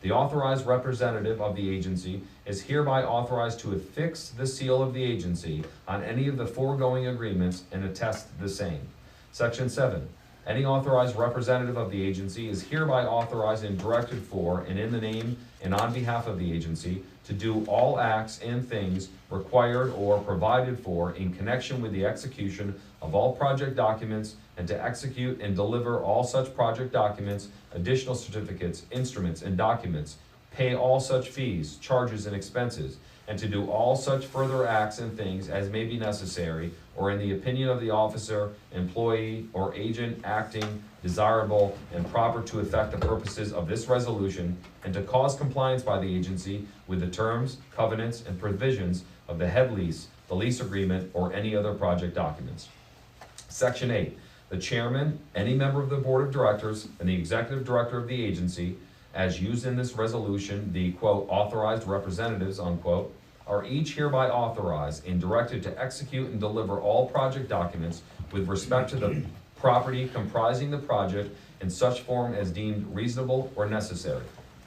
Speaker 1: The authorized representative of the agency is hereby authorized to affix the seal of the agency on any of the foregoing agreements and attest the same. Section 7. Any authorized representative of the agency is hereby authorized and directed for and in the name and on behalf of the agency to do all acts and things required or provided for in connection with the execution of all project documents and to execute and deliver all such project documents, additional certificates, instruments, and documents, pay all such fees, charges, and expenses, and to do all such further acts and things as may be necessary or in the opinion of the officer, employee, or agent acting desirable and proper to effect the purposes of this resolution, and to cause compliance by the agency with the terms, covenants, and provisions of the head lease, the lease agreement, or any other project documents. Section 8. The chairman, any member of the board of directors, and the executive director of the agency, as used in this resolution, the, quote, authorized representatives, unquote, are each hereby authorized and directed to execute and deliver all project documents with respect to the property comprising the project in such form as deemed reasonable or necessary.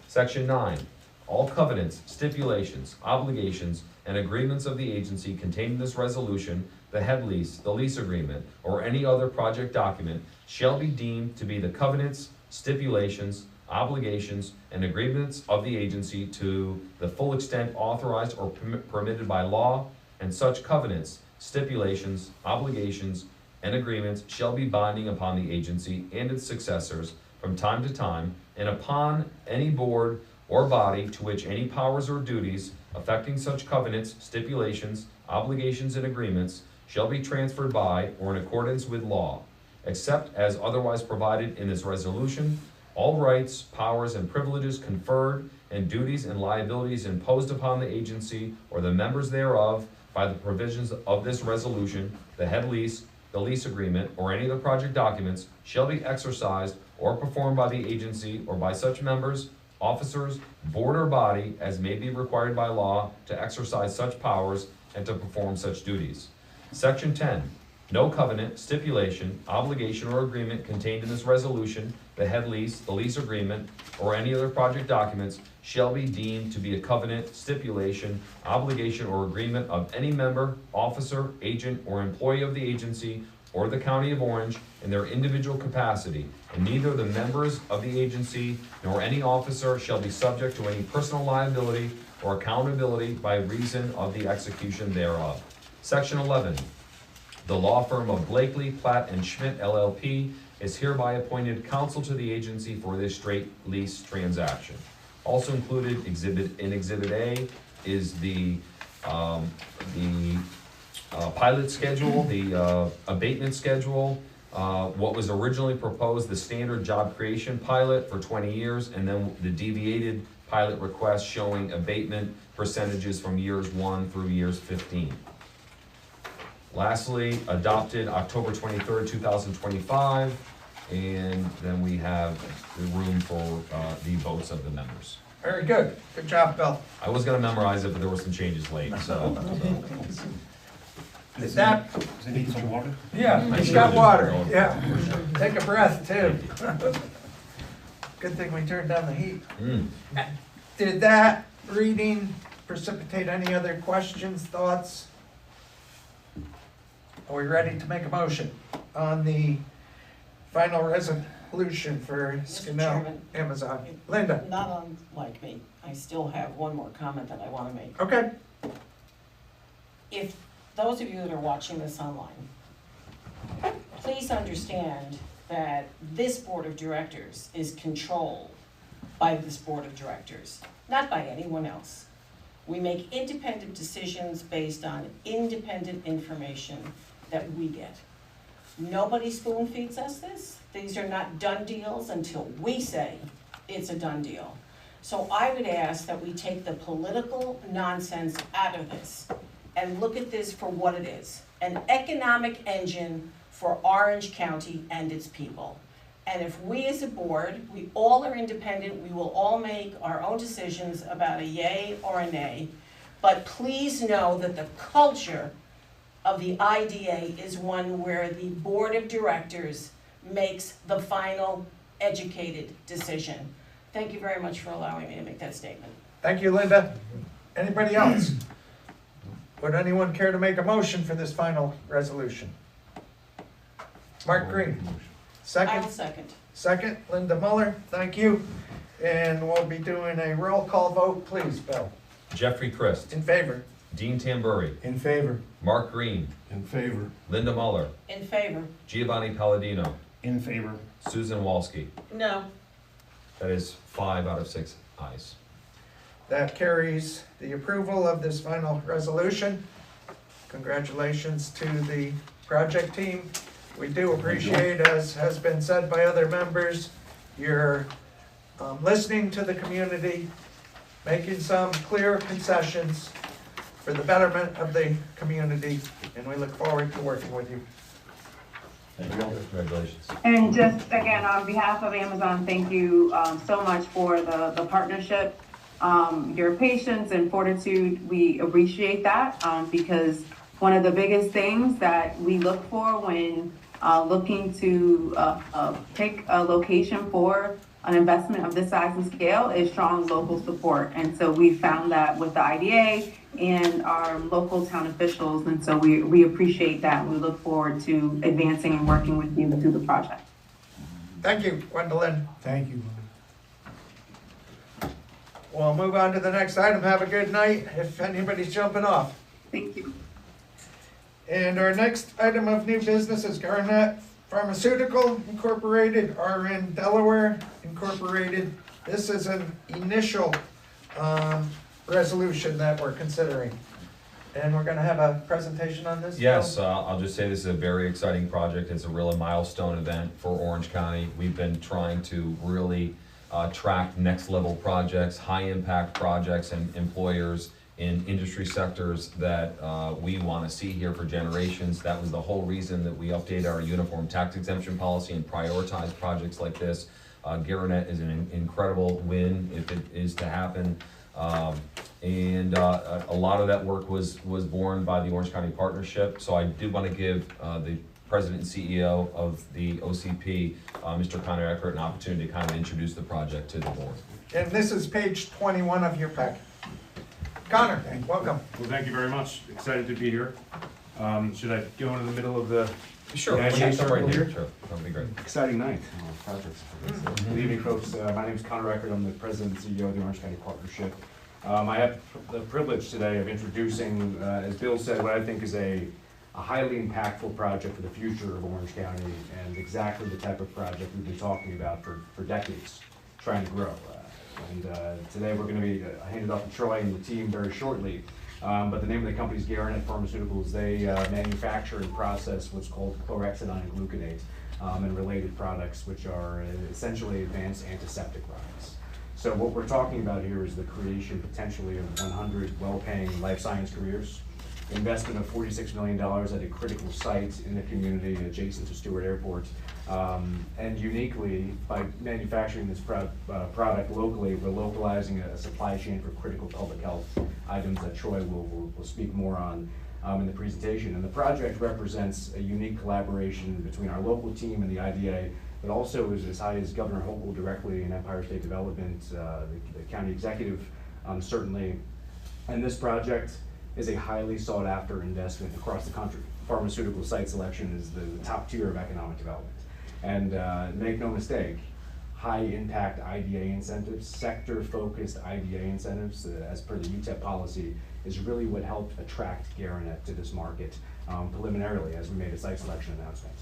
Speaker 1: Section 9. All covenants, stipulations, obligations, and agreements of the agency contained in this resolution, the head lease, the lease agreement, or any other project document shall be deemed to be the covenants, stipulations, obligations, and agreements of the agency to the full extent authorized or permitted by law, and such covenants, stipulations, obligations, and agreements shall be binding upon the agency and its successors from time to time, and upon any board or body to which any powers or duties affecting such covenants, stipulations, obligations, and agreements shall be transferred by or in accordance with law, except as otherwise provided in this resolution. All rights, powers, and privileges conferred, and duties and liabilities imposed upon the agency or the members thereof by the provisions of this resolution, the head lease, the lease agreement, or any of the project documents shall be exercised or performed by the agency or by such members, officers, board or body as may be required by law to exercise such powers and to perform such duties. Section 10. No covenant, stipulation, obligation, or agreement contained in this resolution, the head lease, the lease agreement, or any other project documents shall be deemed to be a covenant, stipulation, obligation, or agreement of any member, officer, agent, or employee of the agency or the County of Orange in their individual capacity, and neither the members of the agency nor any officer shall be subject to any personal liability or accountability by reason of the execution thereof. Section 11. The law firm of Blakely, Platt, and Schmidt LLP is hereby appointed counsel to the agency for this straight lease transaction. Also included in Exhibit A is the pilot schedule, the abatement schedule, what was originally proposed, the standard job creation pilot for 20 years, and then the deviated pilot request showing abatement percentages from years 1 through years 15. Lastly, adopted October 23rd, 2025, and then we have the room for the votes of the members.
Speaker 2: Very good. Good job, Bill.
Speaker 1: I was gonna memorize it, but there were some changes late, so.
Speaker 2: Is that,
Speaker 7: Does it need some water?
Speaker 2: yeah, he's got water, yeah. Take a breath, too. Good thing we turned down the heat. Did that reading precipitate any other questions, thoughts? Are we ready to make a motion on the final resolution for
Speaker 3: Mr.
Speaker 2: Scanell
Speaker 3: Chairman.
Speaker 2: Amazon? Linda?
Speaker 3: Not unlike me, I still have one more comment that I wanna make.
Speaker 2: Okay.
Speaker 3: If those of you that are watching this online, please understand that this board of directors is controlled by this board of directors, not by anyone else. We make independent decisions based on independent information that we get. Nobody spoon feeds us this. These are not done deals until we say it's a done deal. So I would ask that we take the political nonsense out of this and look at this for what it is, an economic engine for Orange County and its people. And if we as a board, we all are independent, we will all make our own decisions about a yay or a nay, but please know that the culture of the IDA is one where the board of directors makes the final educated decision. Thank you very much for allowing me to make that statement.
Speaker 2: Thank you, Linda. Anybody else? Would anyone care to make a motion for this final resolution? Mark Green,
Speaker 3: I
Speaker 2: second.
Speaker 3: will second.
Speaker 2: Second, Linda Muller, thank you. And we'll be doing a roll call vote, please, Bill.
Speaker 1: Jeffrey Christ,
Speaker 2: In favor?
Speaker 1: Dean Tamburri,
Speaker 9: In favor.
Speaker 1: Mark Green,
Speaker 4: In favor.
Speaker 1: Linda Muller,
Speaker 3: In favor?
Speaker 1: Giovanni Palladino,
Speaker 7: In favor.
Speaker 1: Susan Walski.
Speaker 3: No.
Speaker 1: That is 5 out of 6 ayes.
Speaker 2: That carries the approval of this final resolution. Congratulations to the project team. We do appreciate, as has been said by other members, your listening to the community, making some clear concessions for the betterment of the community, and we look forward to working with you.
Speaker 1: Thank you. Congratulations.
Speaker 8: And just again, on behalf of Amazon, thank you so much for the partnership your patience and fortitude. We appreciate that, because one of the biggest things that we look for when looking to pick a location for an investment of this size and scale is strong local support. And so we found that with the IDA and our local town officials. And so we appreciate that. We look forward to advancing and working with you through the project.
Speaker 2: Thank you, Gwendolyn.
Speaker 9: Thank you.
Speaker 2: We'll move on to the next item. Have a good night if anybody's jumping off.
Speaker 8: Thank you.
Speaker 2: And our next item of new business is Garnett Pharmaceutical Incorporated, RN Delaware Incorporated. This is an initial resolution that we're considering. And we're gonna have a presentation on this?
Speaker 1: Yes,
Speaker 2: Bill?
Speaker 1: I'll just say this is a very exciting project. It's a really milestone event for Orange County. We've been trying to really track next level projects, high impact projects and employers in industry sectors that we want to see here for generations. That was the whole reason that we updated our uniform tax exemption policy and prioritize projects like this. Garnett is an incredible win if it is to happen. And a lot of that work was borne by the Orange County Partnership. So I did want to give the President and CEO of the OCP, Mr. Connor Eckert, an opportunity to kind of introduce the project to the board.
Speaker 2: And this is page 21 of your packet. Connor, welcome.
Speaker 10: Well, thank you very much. Excited to be here. Should I go into the middle of the?
Speaker 1: Sure,
Speaker 10: Yeah,
Speaker 1: yeah,
Speaker 10: sure.
Speaker 1: right here. Sure, that'd be great.
Speaker 10: Exciting night. Projects. Good evening, folks. My name is Connor Eckert. I'm the President and CEO of the Orange County Partnership. I have the privilege today of introducing, as Bill said, what I think is a highly impactful project for the future of Orange County, and exactly the type of project we've been talking about for decades, trying to grow. Today we're going to be handed off to Troy and the team very shortly. But the name of the company is Garnett Pharmaceuticals. They manufacture and process what's called chlorhexidine gluconate and related products, which are essentially advanced antiseptic products. So what we're talking about here is the creation potentially of 100 well-paying life science careers, investment of $46 million at a critical site in the community adjacent to Stewart Airport. And uniquely, by manufacturing this product locally, we're localizing a supply chain for critical public health items that Troy will speak more on in the presentation. And the project represents a unique collaboration between our local team and the IDA, but also is as high as Governor Hochul directly in Empire State Development, the county executive certainly. And this project is a highly sought after investment across the country. Pharmaceutical site selection is the top tier of economic development. And make no mistake, high impact IDA incentives, sector focused IDA incentives, as per the UTEP policy, is really what helped attract Garnett to this market preliminarily as we made a site selection announcement.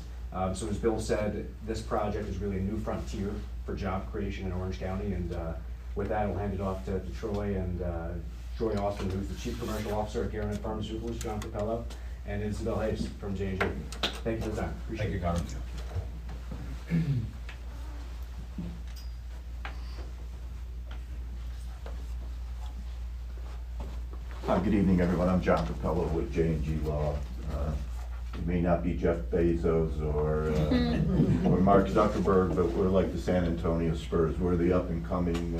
Speaker 10: So as Bill said, this project is really a new frontier for job creation in Orange County. And with that, I'll hand it off to Troy and Troy Austin, who's the Chief Commercial Officer at Garnett Pharmaceuticals, John Capello, and Isabel Hayes from J&J. Thank you for the time. Appreciate it.
Speaker 1: Thank you, Connor.
Speaker 11: Hi, good evening, everyone. I'm John Capello with J&G Law. It may not be Jeff Bezos or Mark Zuckerberg, but we're like the San Antonio Spurs. We're the up-and-coming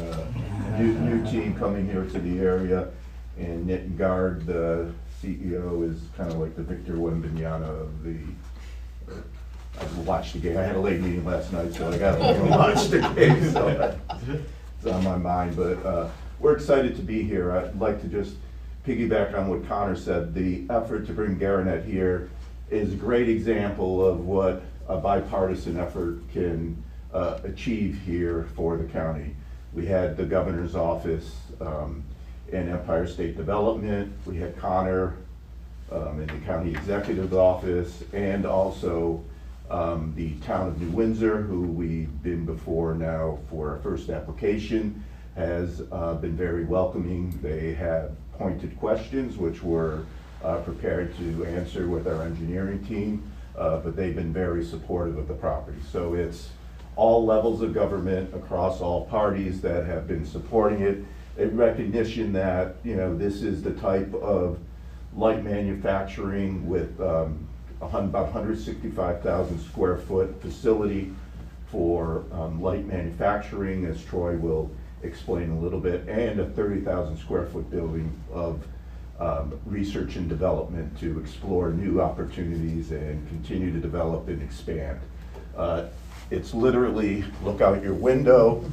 Speaker 11: new team coming here to the area. And Nitin Garg, the CEO, is kind of like the Victor Wembanyama of the. I watched the game. I had a late meeting last night, so I got to watch the game. So it's on my mind. But we're excited to be here. I'd like to just piggyback on what Connor said. The effort to bring Garnett here is a great example of what a bipartisan effort can achieve here for the county. We had the governor's office in Empire State Development. We had Connor in the county executive office, and also the town of New Windsor, who we've been before now for our first application, has been very welcoming. They have pointed questions, which we're prepared to answer with our engineering team, but they've been very supportive of the property. So it's all levels of government across all parties that have been supporting it. A recognition that, you know, this is the type of light manufacturing with about 165,000 square foot facility for light manufacturing, as Troy will explain a little bit, and a 30,000 square foot building of research and development to explore new opportunities and continue to develop and expand. It's literally, look out your window.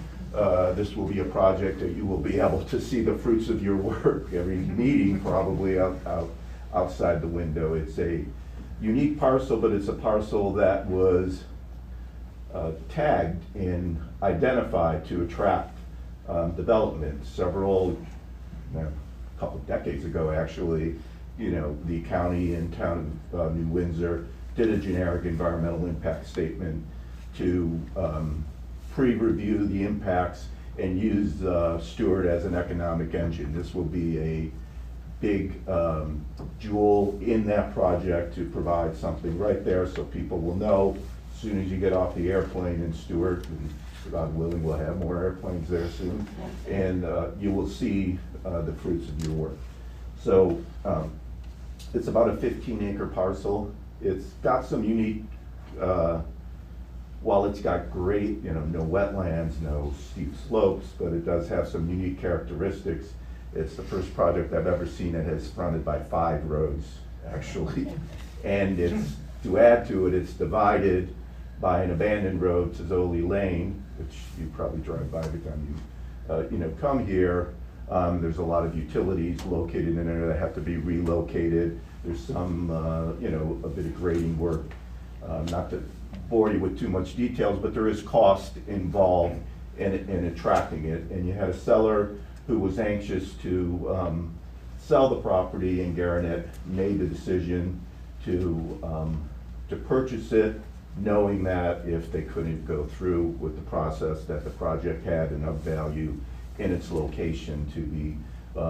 Speaker 11: This will be a project that you will be able to see the fruits of your work every meeting, probably outside the window. It's a unique parcel, but it's a parcel that was tagged and identified to attract development. Several, a couple of decades ago actually, the county and town of New Windsor did a generic environmental impact statement to pre-review the impacts and use Stewart as an economic engine. This will be a big jewel in that project to provide something right there so people will know as soon as you get off the airplane in Stewart, and God willing we'll have more airplanes there soon, and you will see the fruits of your work. So it's about a 15-acre parcel. It's got some unique, while it's got great, no wetlands, no steep slopes, but it does have some unique characteristics. It's the first project I've ever seen that has fronted by 5 roads, actually. And it's, to add to it, it's divided by an abandoned road, Tizzoli Lane, which you probably drive by every time you, come here. There's a lot of utilities located in there that have to be relocated. There's some, a bit of grading work. Not to bore you with too much details, but there is cost involved in attracting it. And you had a seller who was anxious to sell the property, and Garanet made the decision to purchase it, knowing that if they couldn't go through with the process, that the project had enough value in its location to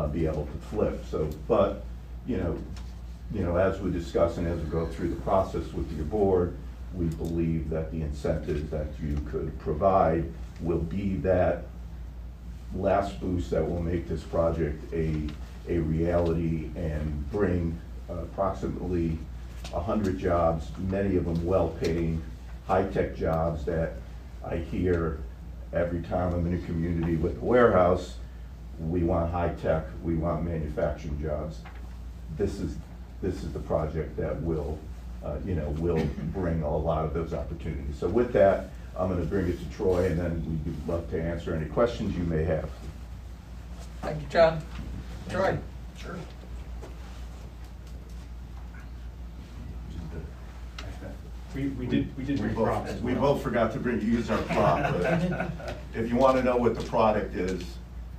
Speaker 11: be able to flip. So, but as we discuss and as we go through the process with your board, we believe that the incentives that you could provide will be that last boost that will make this project a reality and bring approximately 100 jobs, many of them well-paying, high-tech jobs that I hear every time I'm in a community with a warehouse. We want high-tech, we want manufacturing jobs. This is the project that will bring a lot of those opportunities. So with that, I'm going to bring it to Troy, and then we'd love to answer any questions you may have.
Speaker 2: Thank you, John. Troy? Sure.
Speaker 7: We did bring props as
Speaker 11: We
Speaker 7: well.
Speaker 11: both forgot to use our prop, but if you want to know what the product is,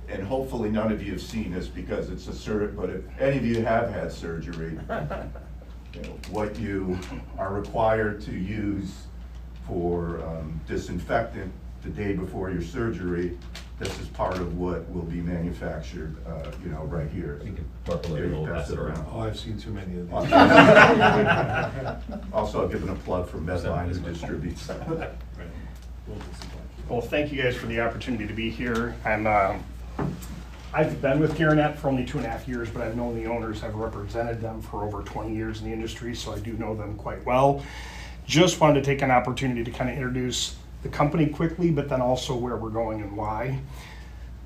Speaker 11: and hopefully none of you have seen this because it's but if any of you have had surgery, what you are required to use for disinfectant the day before your surgery, this is part of what will be manufactured, right here.
Speaker 1: You can purple it and we'll pass it around.
Speaker 4: Oh, I've seen too many of these.
Speaker 11: Also, I'll give it a plug for Medline who distributes.
Speaker 7: Well, thank you guys for the opportunity to be here. I've been with Garanet for only 2.5 years, but I've known the owners. I've represented them for over 20 years in the industry, so I do know them quite well. Just wanted to take an opportunity to kind of introduce the company quickly, but then also where we're going and why.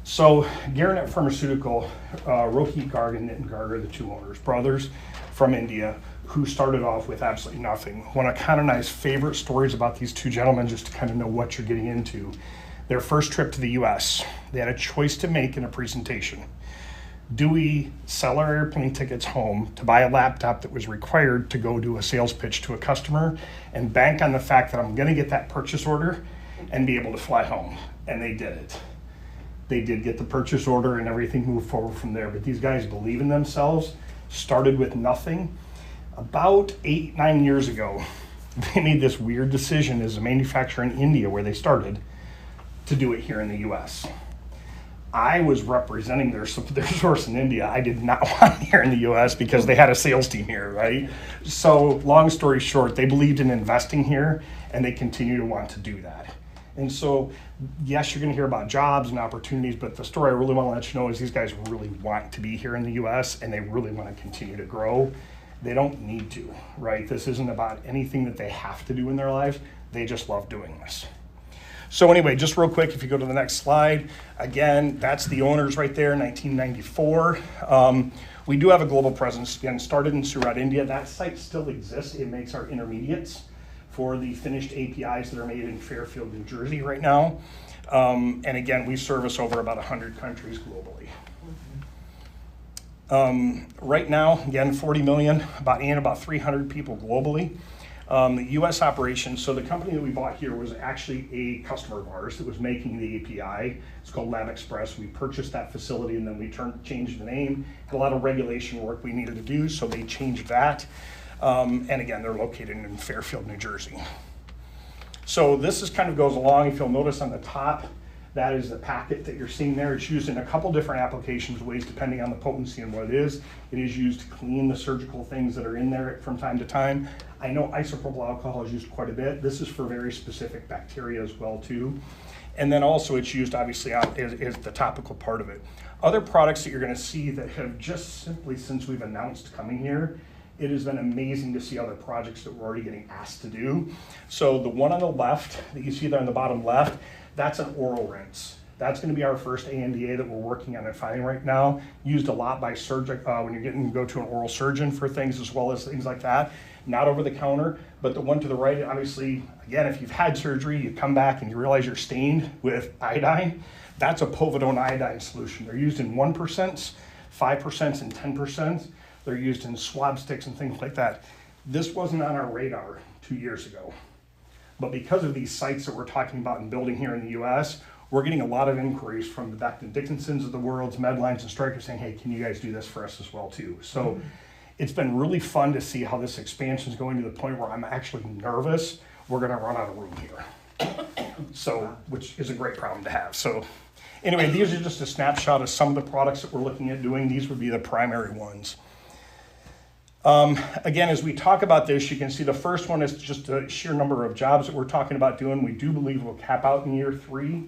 Speaker 7: So Garanet Pharmaceutical, Rohit Garg and Nitin Garg are the 2 owners, brothers from India, who started off with absolutely nothing. One of Kananai's favorite stories about these 2 gentlemen, just to kind of know what you're getting into. Their first trip to the US, they had a choice to make in a presentation. Do we sell our airplane tickets home to buy a laptop that was required to go do a sales pitch to a customer and bank on the fact that I'm gonna get that purchase order and be able to fly home? And they did it. They did get the purchase order and everything moved forward from there. But these guys believe in themselves, started with nothing. About 8-9 years ago, they made this weird decision as a manufacturer in India where they started to do it here in the US. I was representing their source in India. I did not want it here in the US because they had a sales team here, right? So long story short, they believed in investing here and they continue to want to do that. And so, yes, you're gonna hear about jobs and opportunities, but the story I really wanna let you know is these guys really want to be here in the US and they really wanna continue to grow. They don't need to, right? This isn't about anything that they have to do in their lives. They just love doing this.
Speaker 12: So anyway, just real quick, if you go to the next slide, again, that's the owners right there, 1994. We do have a global presence, again, started in Surat, India. That site still exists. It makes our intermediates for the finished APIs that are made in Fairfield, New Jersey right now. And again, we service over about 100 countries globally. Right now, again, 40 million, about 300 people globally. The US operations, so the company that we bought here was actually a customer of ours that was making the API. It's called Lab Express. We purchased that facility and then we changed the name. Had a lot of regulation work we needed to do, so they changed that. And again, they're located in Fairfield, New Jersey. So this is kind of goes along, if you'll notice on the top, that is the packet that you're seeing there. It's used in a couple different applications ways depending on the potency and what it is. It is used to clean the surgical things that are in there from time to time. I know isopropyl alcohol is used quite a bit. This is for very specific bacteria as well too. And then also it's used obviously out as the topical part of it. Other products that you're gonna see that have just simply since we've announced coming here, it has been amazing to see other projects that we're already getting asked to do. So the one on the left that you see there on the bottom left, that's an oral rinse. That's going to be our first ANDA that we're working on and filing right now. Used a lot by when you're go to an oral surgeon for things as well as things like that. Not over the counter, but the one to the right, obviously, again, if you've had surgery, you come back and you realize you're stained with iodine, that's a povidone iodine solution. They're used in 1%, 5%, and 10%. They're used in swab sticks and things like that. This wasn't on our radar 2 years ago. But because of these sites that we're talking about and building here in the US, we're getting a lot of inquiries from the Becton Dickinsons of the world, Medlines and Strykers saying, hey, can you guys do this for us as well too? So it's been really fun to see how this expansion is going to the point where I'm actually nervous we're gonna run out of room here. So, which is a great problem to have. So anyway, these are just a snapshot of some of the products that we're looking at doing. These would be the primary ones. Again, as we talk about this, you can see the first one is just the sheer number of jobs that we're talking about doing. We do believe we'll cap out in year 3.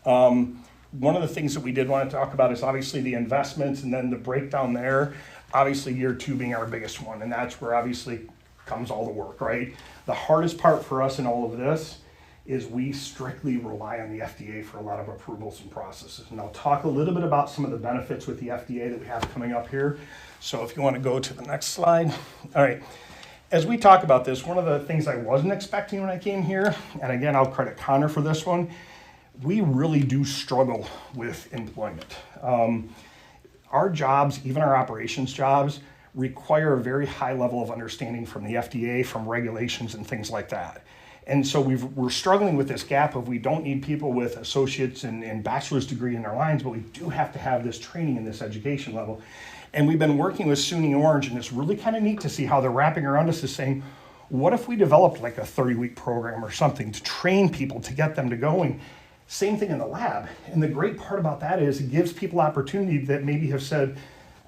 Speaker 12: One of the things that we did want to talk about is obviously the investments and then the breakdown there. Obviously year 2 being our biggest one, and that's where obviously comes all the work, right? The hardest part for us in all of this is we strictly rely on the FDA for a lot of approvals and processes. And I'll talk a little bit about some of the benefits with the FDA that we have coming up here. So if you want to go to the next slide. All right, as we talk about this, one of the things I wasn't expecting when I came here, and again, I'll credit Connor for this one, we really do struggle with employment. Our jobs, even our operations jobs, require a very high level of understanding from the FDA, from regulations and things like that. And so we're struggling with this gap of we don't need people with associates and bachelor's degree in their lines, but we do have to have this training and this education level. And we've been working with SUNY Orange, and it's really kind of neat to see how they're wrapping around us is saying, what if we developed like a 30-week program or something to train people to get them to going? Same thing in the lab. And the great part about that is it gives people opportunity that maybe have said,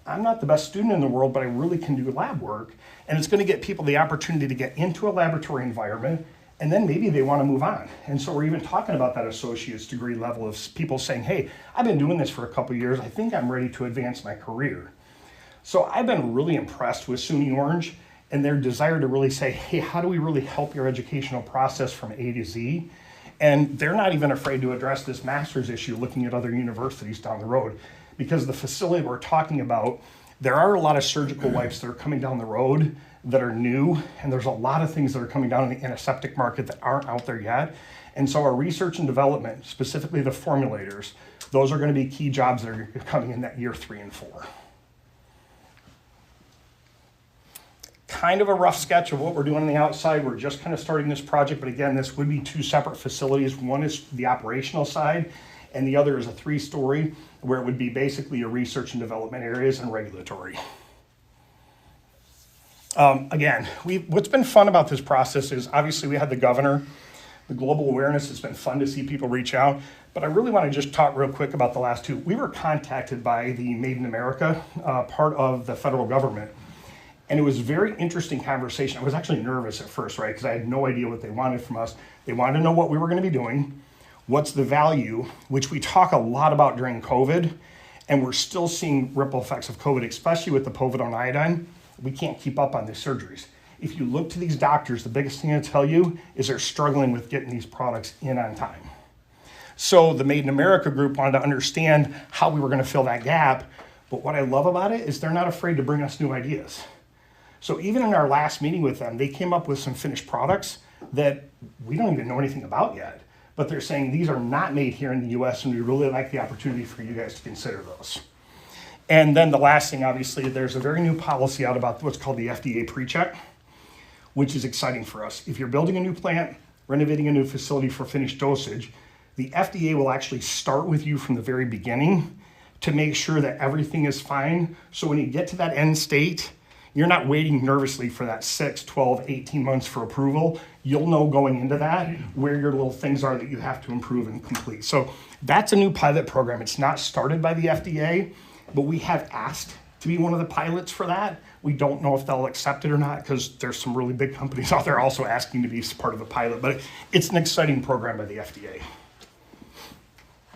Speaker 12: I'm not the best student in the world, but I really can do lab work. And it's going to get people the opportunity to get into a laboratory environment, and then maybe they want to move on. And so we're even talking about that associate's degree level of people saying, hey, I've been doing this for a couple of years. I think I'm ready to advance my career. So I've been really impressed with SUNY Orange and their desire to really say, hey, how do we really help your educational process from A to Z? And they're not even afraid to address this master's issue looking at other universities down the road, because the facility we're talking about, there are a lot of surgical wipes that are coming down the road that are new, and there's a lot of things that are coming down in the antiseptic market that aren't out there yet. And so our research and development, specifically the formulators, those are going to be key jobs that are coming in that year 3 and 4. Kind of a rough sketch of what we're doing on the outside. We're just kind of starting this project, but again, this would be 2 separate facilities. One is the operational side, and the other is a 3-story, where it would be basically your research and development areas and regulatory. Again, what's been fun about this process is obviously we had the governor, the global awareness. It's been fun to see people reach out, but I really want to just talk real quick about the last 2. We were contacted by the Made in America part of the federal government. And it was a very interesting conversation. I was actually nervous at first, right? Because I had no idea what they wanted from us. They wanted to know what we were going to be doing, what's the value, which we talk a lot about during COVID, and we're still seeing ripple effects of COVID, especially with the povidone iodine. We can't keep up on these surgeries. If you look to these doctors, the biggest thing I tell you is they're struggling with getting these products in on time. So the Made in America group wanted to understand how we were gonna fill that gap. But what I love about it is they're not afraid to bring us new ideas. So even in our last meeting with them, they came up with some finished products that we don't even know anything about yet. But they're saying these are not made here in the US, and we really like the opportunity for you guys to consider those. And then the last thing, obviously, there's a very new policy out about what's called the FDA pre-check, which is exciting for us. If you're building a new plant, renovating a new facility for finished dosage, the FDA will actually start with you from the very beginning to make sure that everything is fine. So when you get to that end state, you're not waiting nervously for that 6, 12, 18 months for approval. You'll know going into that where your little things are that you have to improve and complete. So that's a new pilot program. It's not started by the FDA, but we have asked to be one of the pilots for that. We don't know if they'll accept it or not, because there's some really big companies out there also asking to be part of the pilot, but it's an exciting program by the FDA.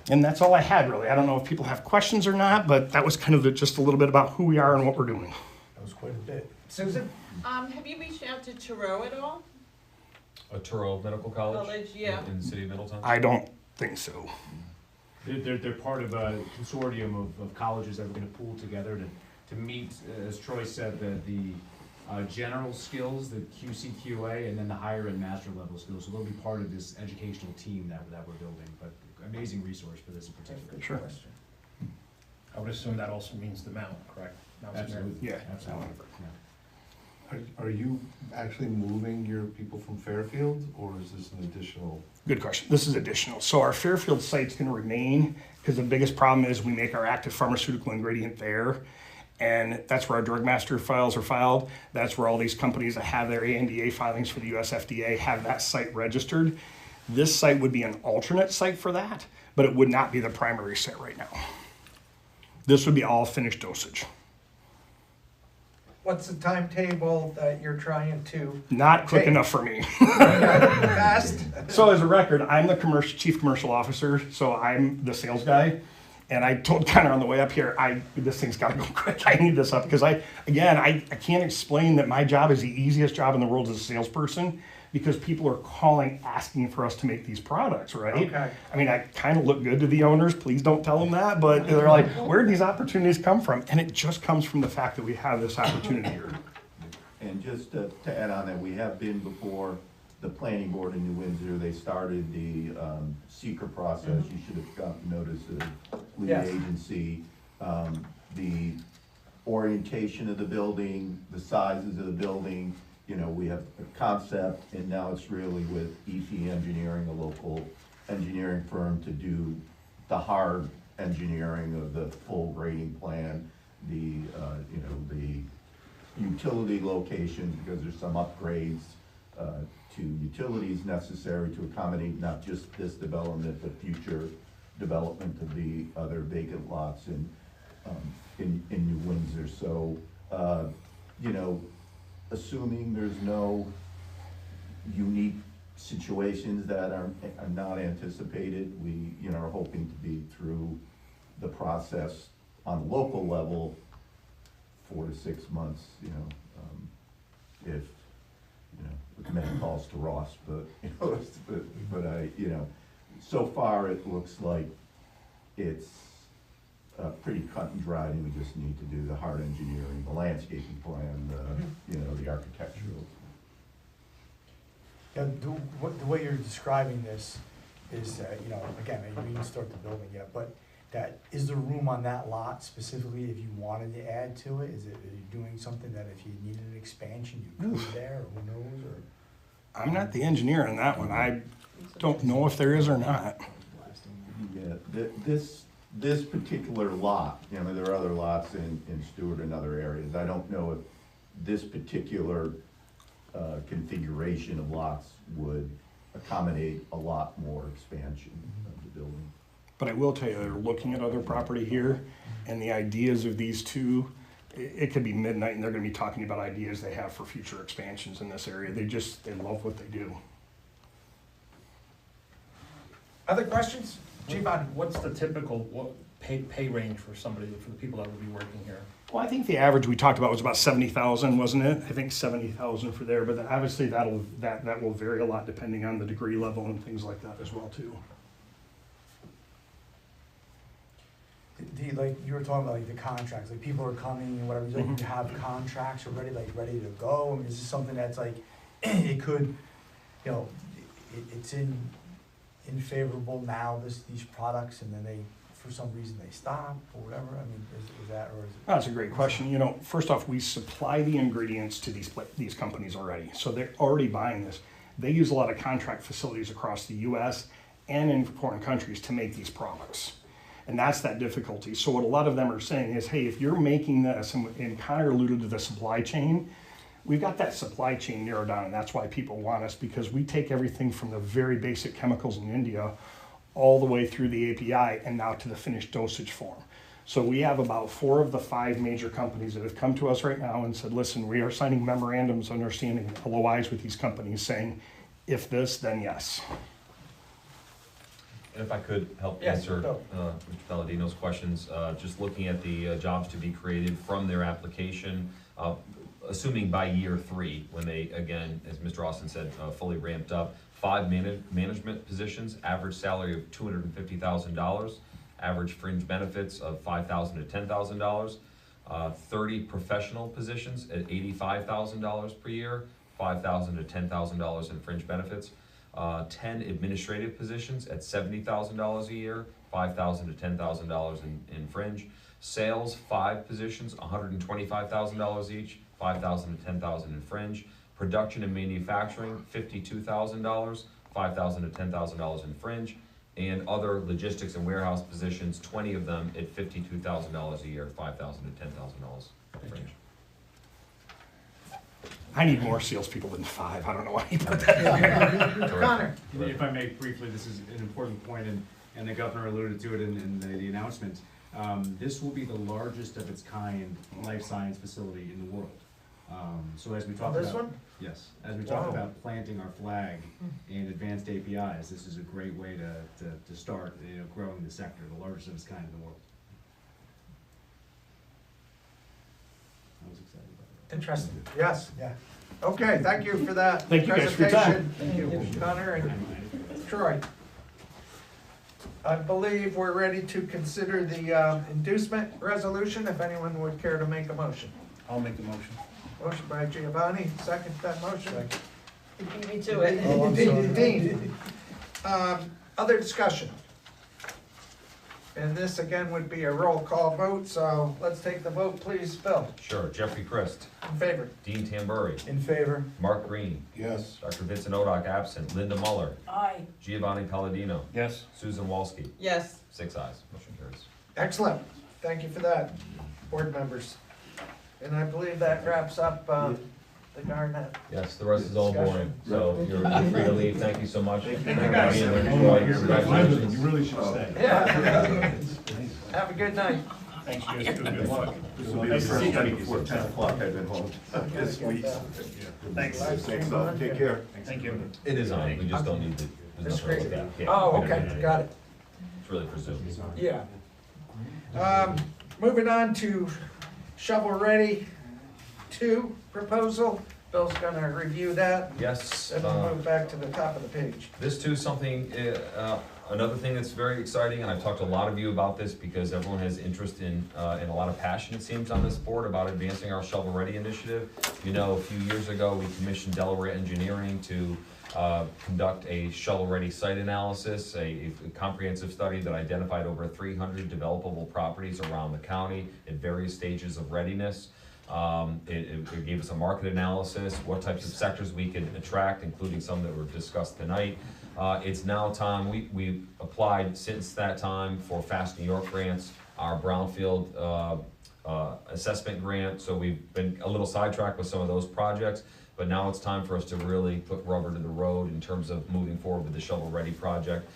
Speaker 12: And that's all I had, really. I don't know if people have questions or not, but that was kind of just a little bit about who we are and what we're doing.
Speaker 9: That was quite a bit.
Speaker 2: Susan?
Speaker 13: Have you reached out to Thoreau at all?
Speaker 1: Touro Medical College?
Speaker 13: College, yeah.
Speaker 1: In the city of Middletown?
Speaker 12: I don't think so.
Speaker 10: They're part of a consortium of colleges that we're gonna pool together to meet, as Troy said, the general skills, the QC/QA, and then the higher and master level skills. So they'll be part of this educational team that we're building, but amazing resource for this in particular.
Speaker 12: Sure.
Speaker 7: I would assume that also means the Mount, correct? Mount Sumerian.
Speaker 10: Absolutely.
Speaker 12: Yeah.
Speaker 10: Absolutely. Yeah.
Speaker 4: Are you actually moving your people from Fairfield, or is this an additional?
Speaker 12: Good question. This is additional. So our Fairfield site's gonna remain, because the biggest problem is we make our active pharmaceutical ingredient there. And that's where our drug master files are filed. That's where all these companies that have their ANDA filings for the US FDA have that site registered. This site would be an alternate site for that, but it would not be the primary site right now. This would be all finished dosage.
Speaker 2: What's the timetable that you're trying to?
Speaker 12: Not quick
Speaker 2: take?
Speaker 12: enough for me.
Speaker 2: Fast?
Speaker 12: So as a record, I'm the chief commercial officer, so I'm the sales guy. And I told Connor on the way up here, this thing's gotta go quick. I need this up, because I can't explain that my job is the easiest job in the world as a salesperson, because people are calling, asking for us to make these products, right?
Speaker 2: Okay.
Speaker 12: I mean, I kind of look good to the owners, please don't tell them that, but they're like, where'd these opportunities come from? And it just comes from the fact that we have this opportunity here.
Speaker 11: And just to add on that, we have been before the planning board in New Windsor. They started the seeker process. You should have gotten notice of lead
Speaker 2: Yes.
Speaker 11: agency. The orientation of the building, the sizes of the building, we have a concept, and now it's really with EP Engineering, a local engineering firm, to do the hard engineering of the full grading plan, the utility locations, because there's some upgrades to utilities necessary to accommodate not just this development, but future development of the other vacant lots in New Windsor. So, assuming there's no unique situations that are not anticipated, we, are hoping to be through the process on the local level 4 to 6 months, if, many calls to Ross, but, so far it looks like it's pretty cut and dried, and we just need to do the hard engineering, the landscaping plan, the architectural.
Speaker 9: Yeah, the way you're describing this is, again, we didn't start the building yet, but is there room on that lot specifically if you wanted to add to it? Are you doing something that if you needed an expansion, you could there, or who knows, or?
Speaker 12: I'm not the engineer on that one. I don't know if there is or not.
Speaker 11: Yeah, this particular lot, there are other lots in Stewart and other areas. I don't know if this particular configuration of lots would accommodate a lot more expansion of the building.
Speaker 12: But I will tell you, they're looking at other property here, and the ideas of these two, it could be midnight and they're gonna be talking about ideas they have for future expansions in this area. They love what they do.
Speaker 2: Other questions? Giovanni?
Speaker 7: What's the typical pay range for the people that would be working here?
Speaker 12: Well, I think the average we talked about was about 70,000, wasn't it? I think 70,000 for there, but obviously that will vary a lot depending on the degree level and things like that as well too.
Speaker 9: like, you were talking about like the contracts, like people are coming and whatever, like you have contracts already, like ready to go? I mean, is this something that's like, it could, you know, it's in favorable now, these products, and then they, for some reason, they stop or whatever? I mean, is that, or is it?
Speaker 12: That's a great question. You know, first off, we supply the ingredients to these companies already, so they're already buying this. They use a lot of contract facilities across the US and in foreign countries to make these products. And that's that difficulty. So what a lot of them are saying is, hey, if you're making this, and Connor alluded to the supply chain, we've got that supply chain narrowed down, and that's why people want us, because we take everything from the very basic chemicals in India all the way through the API and now to the finished dosage form. So we have about 4 of the 5 major companies that have come to us right now and said, listen, we are signing memorandums, understanding LOIs with these companies saying, if this, then yes.
Speaker 1: And if I could help
Speaker 2: Yes,
Speaker 1: answer
Speaker 2: Bill.
Speaker 1: Mr. Palladino's questions, just looking at the jobs to be created from their application, assuming by year 3, when they, again, as Mr. Austin said, fully ramped up, 5 management positions, average salary of $250,000, average fringe benefits of $5,000 to $10,000, 30 professional positions at $85,000 per year, $5,000 to $10,000 in fringe benefits, 10 administrative positions at $70,000 a year, $5,000 to $10,000 in fringe, sales, 5 positions, $125,000 each, $5,000 to $10,000 in fringe, production and manufacturing, $52,000, $5,000 to $10,000 in fringe, and other logistics and warehouse positions, 20 of them at $52,000 a year, $5,000 to $10,000 in fringe.
Speaker 12: I need more salespeople than 5. I don't know why you put that in there.
Speaker 2: Connor?
Speaker 10: If I may briefly, this is an important point, and the governor alluded to it in the announcement. This will be the largest of its kind life science facility in the world. So as we talk about—
Speaker 2: This one?
Speaker 10: Yes, as we talk
Speaker 2: Wow.
Speaker 10: about planting our flag in advanced APIs, this is a great way to start, growing the sector, the largest of its kind in the world. I was excited about that.
Speaker 2: Interesting, yes.
Speaker 9: Yeah.
Speaker 2: Okay, thank you for that
Speaker 12: Thank you guys for your time.
Speaker 2: presentation. Thank you, Connor and Troy. I believe we're ready to consider the inducement resolution, if anyone would care to make a motion.
Speaker 7: I'll make the motion.
Speaker 2: Motion by Giovanni, second that motion.
Speaker 13: You beat me to it.
Speaker 9: Oh, I'm sorry.
Speaker 2: Dean. Other discussion? And this again would be a roll call vote, so let's take the vote, please. Phil,
Speaker 1: Sure, Jeffrey Christ,
Speaker 2: in favor?
Speaker 1: Dean Tamburri,
Speaker 9: In favor?
Speaker 1: Mark Green,
Speaker 4: Yes.
Speaker 1: Dr. Vincent Odock absent, Linda Muller,
Speaker 3: Aye.
Speaker 1: Giovanni Palladino,
Speaker 7: Yes.
Speaker 1: Susan Walsky,
Speaker 13: Yes.
Speaker 1: 6 ayes, motion carries.
Speaker 2: Excellent, thank you for that, board members. And I believe that wraps up the Garnet.
Speaker 1: Yes, the rest is all boring, so you're free to leave, thank you so much. Thank you
Speaker 12: guys.
Speaker 1: Congratulations.
Speaker 10: You really should stay.
Speaker 2: Yeah. Have a good night.
Speaker 12: Thanks, you guys. Good luck.
Speaker 11: This will be the first time before 10 o'clock I've been home this week.
Speaker 12: Thanks.
Speaker 11: Thanks, take care.
Speaker 12: Thank you.
Speaker 1: It is on, we just don't need the, there's nothing like that. Yeah.
Speaker 2: Oh, okay, got it.
Speaker 1: It's really for Zoom.
Speaker 2: Yeah. Moving on to shovel-ready 2 proposal. Bill's gonna review that,
Speaker 1: Yes.
Speaker 2: then we'll move back to the top of the page.
Speaker 1: This too, something, another thing that's very exciting, and I've talked to a lot of you about this because everyone has interest in a lot of passion, it seems, on this board about advancing our shovel-ready initiative. You know, a few years ago, we commissioned Delaware Engineering to conduct a shovel-ready site analysis, a comprehensive study that identified over 300 developable properties around the county at various stages of readiness. It gave us a market analysis, what types of sectors we could attract, including some that were discussed tonight. It's now time, we applied since that time for Fast New York grants, our brownfield assessment grant, so we've been a little sidetracked with some of those projects, but now it's time for us to really put rubber to the road in terms of moving forward with the shovel-ready project.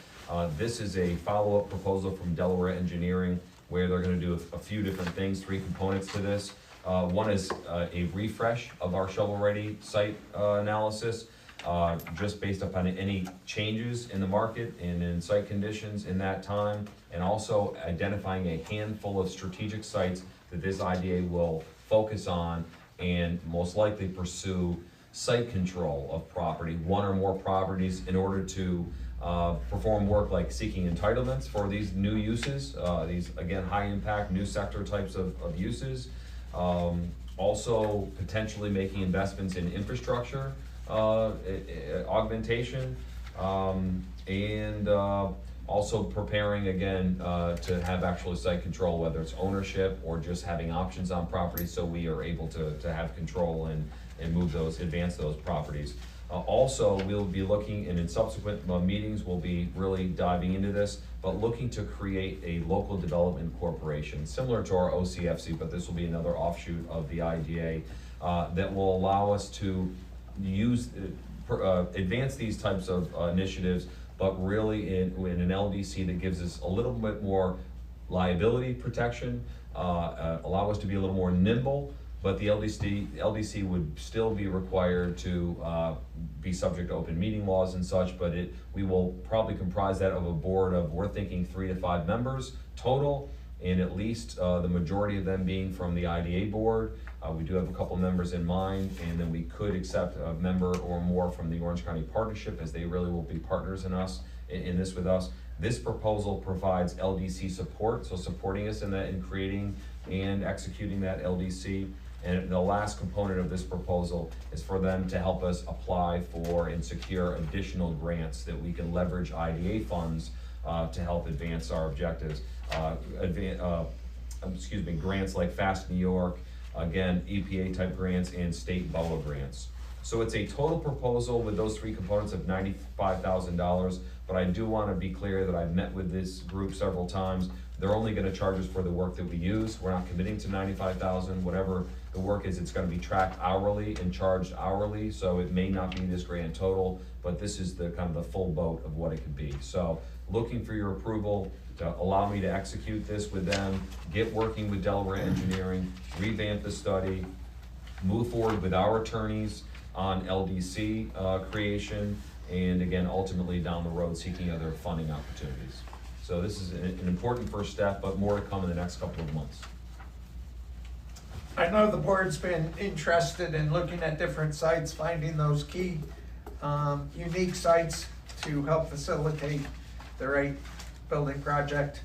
Speaker 1: This is a follow-up proposal from Delaware Engineering, where they're gonna do a few different things, 3 components to this. One is a refresh of our shovel-ready site analysis, just based upon any changes in the market and in site conditions in that time, and also identifying a handful of strategic sites that this IDA will focus on and most likely pursue site control of property, 1 or more properties, in order to perform work like seeking entitlements for these new uses, these, again, high-impact, new sector types of uses. Also, potentially making investments in infrastructure augmentation, and also preparing, again, to have actual site control, whether it's ownership or just having options on properties, so we are able to have control and move those, advance those properties. Also, we'll be looking, and in subsequent meetings, we'll be really diving into this, but looking to create a local development corporation, similar to our OCFC, but this will be another offshoot of the IDA, that will allow us to use, advance these types of initiatives, but really in an LDC that gives us a little bit more liability protection, allow us to be a little more nimble, but the LDC would still be required to be subject to open meeting laws and such, but we will probably comprise that of a board of, we're thinking 3 to 5 members total, and at least the majority of them being from the IDA board. We do have a couple members in mind, and then we could accept a member or more from the Orange County Partnership, as they really will be partners in this with us. This proposal provides LDC support, so supporting us in that, in creating and executing that LDC. And the last component of this proposal is for them to help us apply for and secure additional grants that we can leverage IDA funds to help advance our objectives. Grants like Fast New York, again, EPA type grants, and state BOA grants. So it's a total proposal with those 3 components of $95,000, but I do want to be clear that I've met with this group several times. They're only going to charge us for the work that we use. We're not committing to $95,000. Whatever the work is, it's going to be tracked hourly and charged hourly, so it may not be this grand total, but this is the kind of the full boat of what it could be. So looking for your approval to allow me to execute this with them, get working with Delaware Engineering, revamp the study, move forward with our attorneys on LDC creation, and again, ultimately down the road seeking other funding opportunities. So this is an important first step, but more to come in the next couple of months.
Speaker 2: I know the board's been interested in looking at different sites, finding those key, unique sites to help facilitate the right building project,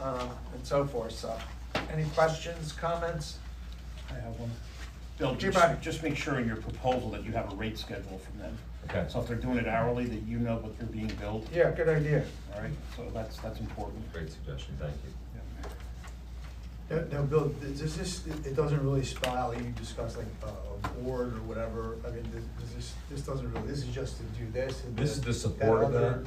Speaker 2: and so forth. So, any questions, comments?
Speaker 12: I have one.
Speaker 7: Bill,
Speaker 2: Everybody.
Speaker 7: just make sure in your proposal that you have a rate schedule from them.
Speaker 1: Okay.
Speaker 7: So if they're doing it hourly, that you know what they're being billed,
Speaker 2: Yeah, good idea.
Speaker 7: all right? So that's important.
Speaker 1: Great suggestion, thank you.
Speaker 9: Now, Bill, does this, it doesn't really spell out, you discuss like a board or whatever, I mean, this doesn't really, this is just to do this? And
Speaker 1: This is the support of that.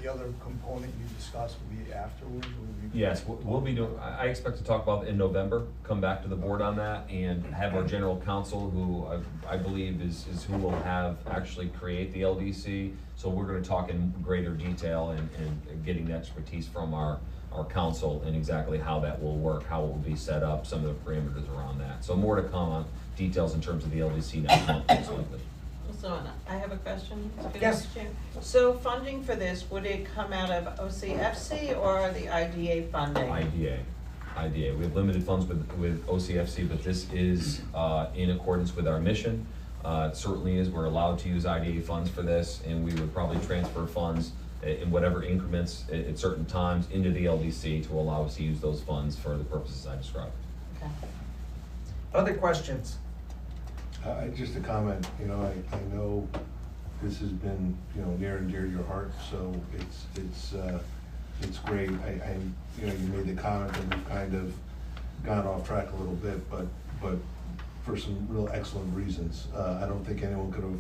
Speaker 9: The other component you discussed will be afterwards? Will be-
Speaker 1: Yes, we'll be doing, I expect to talk about it in November, come back to the board on that, and have our general counsel, who I believe is who will have actually create the LDC. So we're gonna talk in greater detail and getting the expertise from our council and exactly how that will work, how it will be set up, some of the parameters around that. So more to come on details in terms of the LDC next month, most likely.
Speaker 13: So I have a question.
Speaker 2: Yes.
Speaker 13: So funding for this, would it come out of OCFC or the IDA funding?
Speaker 1: IDA. We have limited funds with OCFC, but this is in accordance with our mission. It certainly is. We're allowed to use IDA funds for this, and we would probably transfer funds in whatever increments at certain times into the LDC to allow us to use those funds for the purposes I described.
Speaker 13: Okay.
Speaker 2: Other questions?
Speaker 4: Just a comment, you know, I know this has been, you know, near and dear to your heart, so it's great. You know, you made the comment that we've kind of gone off track a little bit, but for some real excellent reasons. I don't think anyone could have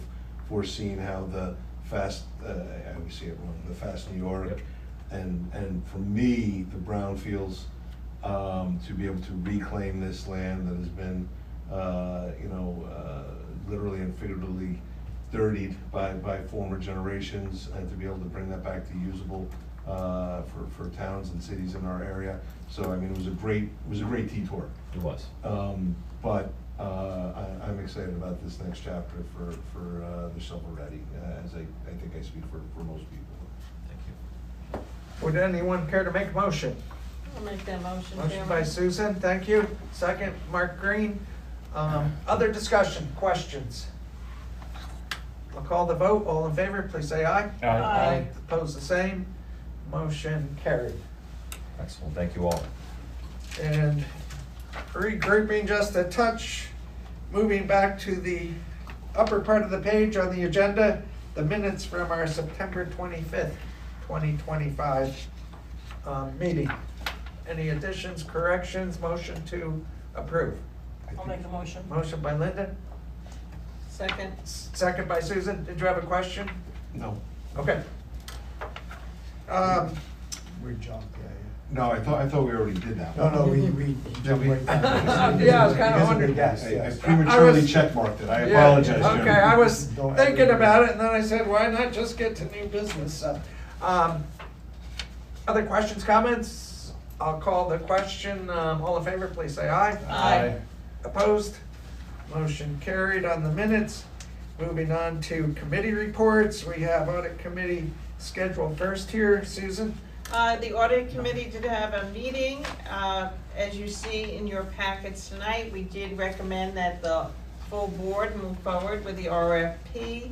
Speaker 4: foreseen how the Fast, I always say it wrong, the Fast New York,
Speaker 1: Yep.
Speaker 4: and for me, the brownfields, to be able to reclaim this land that has been, literally and figuratively dirtied by former generations, and to be able to bring that back to usable for towns and cities in our area. So I mean, it was a great detour.
Speaker 1: It was.
Speaker 4: But I'm excited about this next chapter for the shovel ready, as I think I speak for most people.
Speaker 1: Thank you.
Speaker 2: Would anyone care to make a motion?
Speaker 13: I'll make that motion,
Speaker 2: Motion
Speaker 13: Chairman.
Speaker 2: by Susan, thank you. Second, Mark Green. Other discussion, questions? I'll call the vote. All in favor, please say aye.
Speaker 3: Aye.
Speaker 2: Opposed, the same. Motion carried.
Speaker 1: Excellent, thank you all.
Speaker 2: And regrouping just a touch, moving back to the upper part of the page on the agenda, the minutes from our September 25th, 2025 meeting. Any additions, corrections, motion to approve?
Speaker 3: I'll make a motion.
Speaker 2: Motion by Linda,
Speaker 13: Second.
Speaker 2: second by Susan. Did you have a question?
Speaker 4: No.
Speaker 2: Okay.
Speaker 9: We jumped,
Speaker 4: No, I thought we already did that.
Speaker 9: No, we jumped right down.
Speaker 2: Yeah, I was kinda
Speaker 9: Because of the
Speaker 2: wondering.
Speaker 9: guest,
Speaker 4: I
Speaker 9: yes.
Speaker 4: prematurely
Speaker 2: I was-
Speaker 4: checkmarked it. I
Speaker 2: Yeah,
Speaker 4: apologize, Jim.
Speaker 2: Okay, I was
Speaker 9: Don't
Speaker 2: thinking
Speaker 9: ever-
Speaker 2: about it, and then I said, why not just get to new business? So, other questions, comments? I'll call the question. All in favor, please say aye.
Speaker 13: Aye.
Speaker 2: Opposed? Motion carried on the minutes. Moving on to committee reports. We have audit committee scheduled first here. Susan?
Speaker 13: The audit committee did have a meeting. As you see in your packets tonight, we did recommend that the full board move forward with the RFP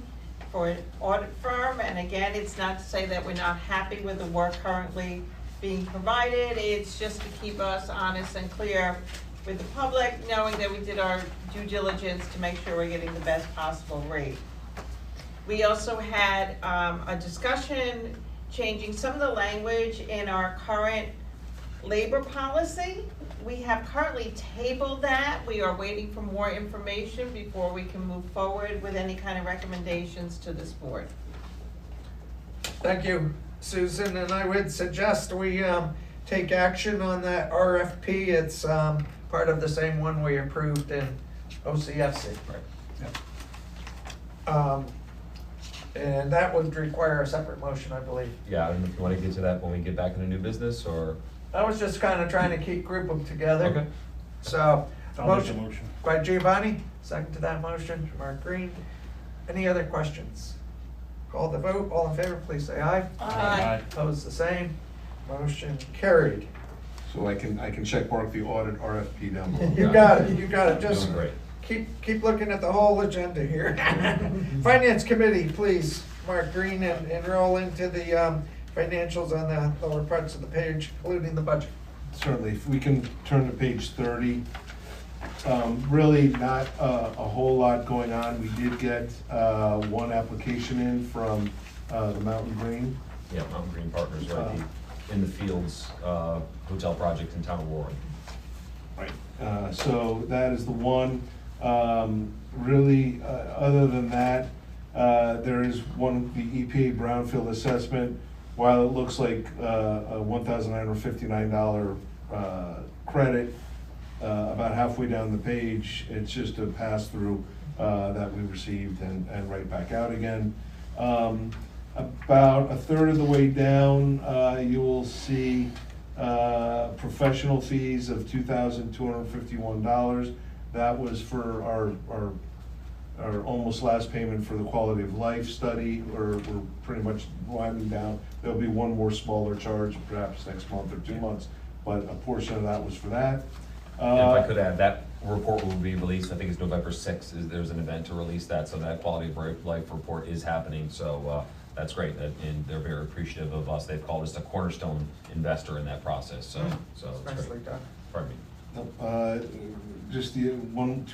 Speaker 13: for an audit firm. And again, it's not to say that we're not happy with the work currently being provided. It's just to keep us honest and clear with the public, knowing that we did our due diligence to make sure we're getting the best possible rate. We also had a discussion changing some of the language in our current labor policy. We have currently tabled that. We are waiting for more information before we can move forward with any kind of recommendations to this board.
Speaker 2: Thank you, Susan, and I would suggest we take action on that RFP. It's part of the same one we approved in OCFC. And that would require a separate motion, I believe.
Speaker 1: Yeah, I don't know if you want to get to that when we get back into new business, or?
Speaker 2: I was just kind of trying to group them together.
Speaker 1: Okay.
Speaker 2: So,
Speaker 12: I'll make the
Speaker 2: motion
Speaker 12: motion.
Speaker 2: by Giovanni, second to that motion, Mark Green. Any other questions? Call the vote. All in favor, please say aye.
Speaker 13: Aye.
Speaker 2: Opposed, the same. Motion carried.
Speaker 4: So I can checkmark the audit RFP down below.
Speaker 2: You got it, you got it. Just
Speaker 1: Doing great.
Speaker 2: keep looking at the whole agenda here. Finance Committee, please, Mark Green, and roll into the financials on the lower parts of the page, including the budget.
Speaker 4: Certainly, if we can turn to page 30. Really not a whole lot going on. We did get one application in from the Mountain Green.
Speaker 1: Yeah, Mountain Green Partners, right, in the Fields hotel project in town of Warren.
Speaker 4: Right. So that is the one. Really, other than that, there is one, the EPA brownfield assessment. While it looks like a $1,959 credit, about halfway down the page, it's just a pass-through that we received and right back out again. About a third of the way down, you will see professional fees of $2,251. That was for our almost last payment for the quality of life study. We're pretty much winding down. There'll be one more smaller charge, perhaps next month or 2 months, but a portion of that was for that.
Speaker 1: And if I could add, that report will be released, I think it's November 6th, there's an event to release that, so that quality of life report is happening, so that's great, and they're very appreciative of us. They've called us a cornerstone investor in that process, so it's
Speaker 2: Nicely
Speaker 1: great.
Speaker 2: done.
Speaker 1: Pardon me.
Speaker 4: Just two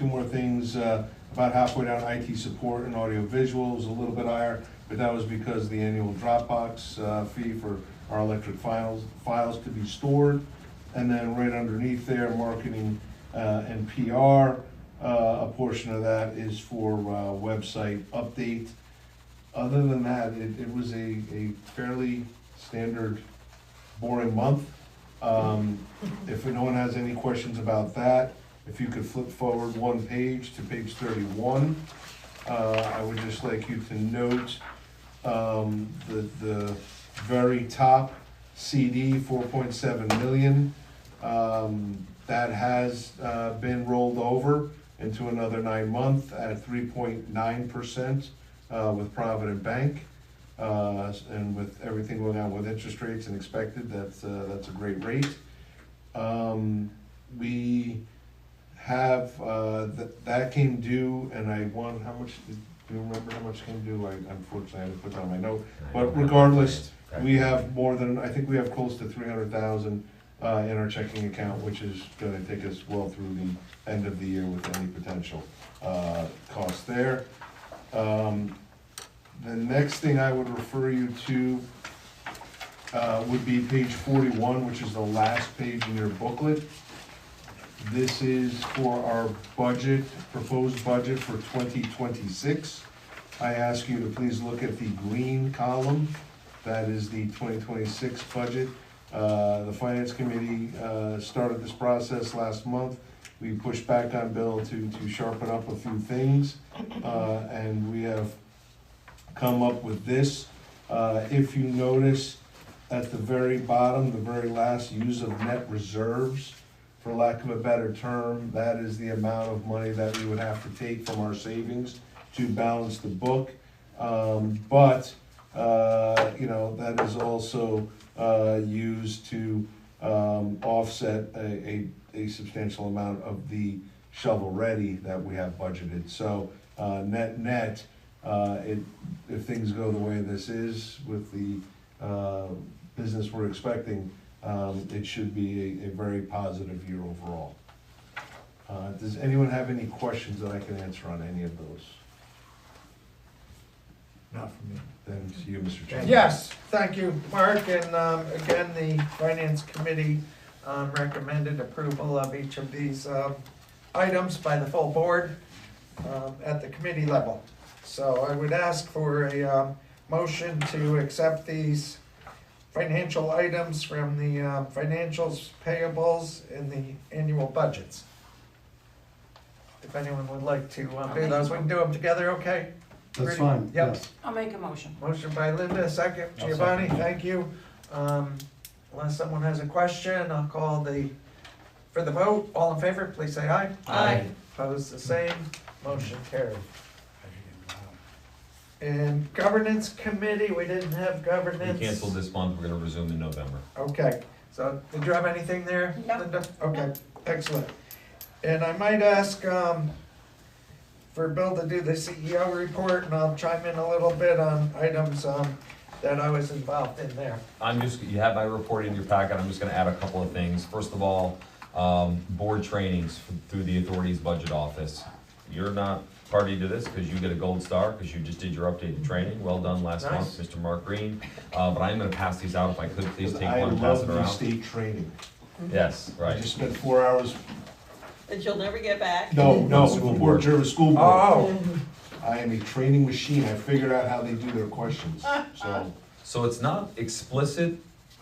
Speaker 4: more things. About halfway down, IT support and audio visual was a little bit higher, but that was because the annual Dropbox fee for our electric files to be stored. And then right underneath there, marketing and PR, a portion of that is for website update. Other than that, it was a fairly standard, boring month. If no one has any questions about that, if you could flip forward one page to page 31, I would just like you to note the very top CD, 4.7 million. That has been rolled over into another 9 month at 3.9% with Provident Bank. And with everything going on with interest rates and expected, that's a great rate. We have, that came due, and I won, how much, Do you remember how much came due? Unfortunately, I didn't put that on my note. But regardless, we have more than, I think we have close to 300,000 in our checking account, which is gonna take us well through the end of the year with any potential cost there. The next thing I would refer you to would be page 41, which is the last page in your booklet. This is for our budget, proposed budget for 2026. I ask you to please look at the green column. That is the 2026 budget. The Finance Committee started this process last month. We pushed back on Bill to sharpen up a few things, and we have come up with this. If you notice at the very bottom, the very last, use of net reserves, for lack of a better term, that is the amount of money that we would have to take from our savings to balance the book. But that is also used to offset a substantial amount of the shovel-ready that we have budgeted. So net, if things go the way this is with the business we're expecting, it should be a very positive year overall. Does anyone have any questions that I can answer on any of those?
Speaker 9: Not for me.
Speaker 4: Then to you, Mr. Chairman.
Speaker 2: Yes, thank you, Mark, and again, the Finance Committee recommended approval of each of these items by the full board at the committee level. So I would ask for a motion to accept these financial items from the financials, payables, and the annual budgets. If anyone would like to do those, we can do them together, okay?
Speaker 5: That's
Speaker 2: Ready?
Speaker 5: fine,
Speaker 2: Yep.
Speaker 5: yes.
Speaker 3: I'll make a motion.
Speaker 2: Motion by Linda, second
Speaker 12: I'll
Speaker 2: Giovanni,
Speaker 12: second.
Speaker 2: thank you. Unless someone has a question, I'll call for the vote. All in favor, please say aye.
Speaker 3: Aye.
Speaker 2: Opposed, the same, motion carried. And governance committee, we didn't have governance.
Speaker 1: We canceled this month, we're gonna resume in November.
Speaker 2: Okay, so did you have anything there,
Speaker 3: No.
Speaker 2: Linda? Okay, excellent. And I might ask for Bill to do the CEO report, and I'll chime in a little bit on items that I was involved in there.
Speaker 1: You have my report in your packet, I'm just gonna add a couple of things. First of all, board trainings through the authority's budget office. You're not party to this, because you get a gold star, because you just did your updated training, well done last month, Mr. Mark Green. But I'm gonna pass these out, if I could, please take one and pass it
Speaker 4: I love
Speaker 1: around.
Speaker 4: the state training.
Speaker 1: Yes,
Speaker 4: I
Speaker 1: right.
Speaker 4: just spent 4 hours,
Speaker 13: That you'll never get back.
Speaker 4: no,
Speaker 1: School
Speaker 4: before
Speaker 1: board.
Speaker 4: Jervis School Board.
Speaker 2: Oh,
Speaker 4: I am a training machine. I figured out how they do their questions, so.
Speaker 1: So it's not explicit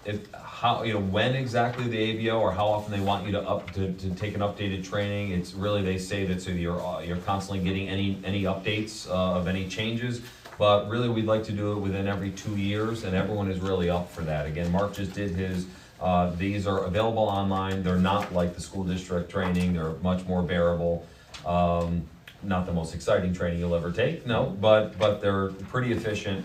Speaker 1: when exactly the ABO or how often they want you to take an updated training. It's really, they say that so you're constantly getting any updates of any changes. But really, we'd like to do it within every 2 years, and everyone is really up for that. Again, Mark just did his. These are available online. They're not like the school district training. They're much more bearable. Not the most exciting training you'll ever take, no, but they're pretty efficient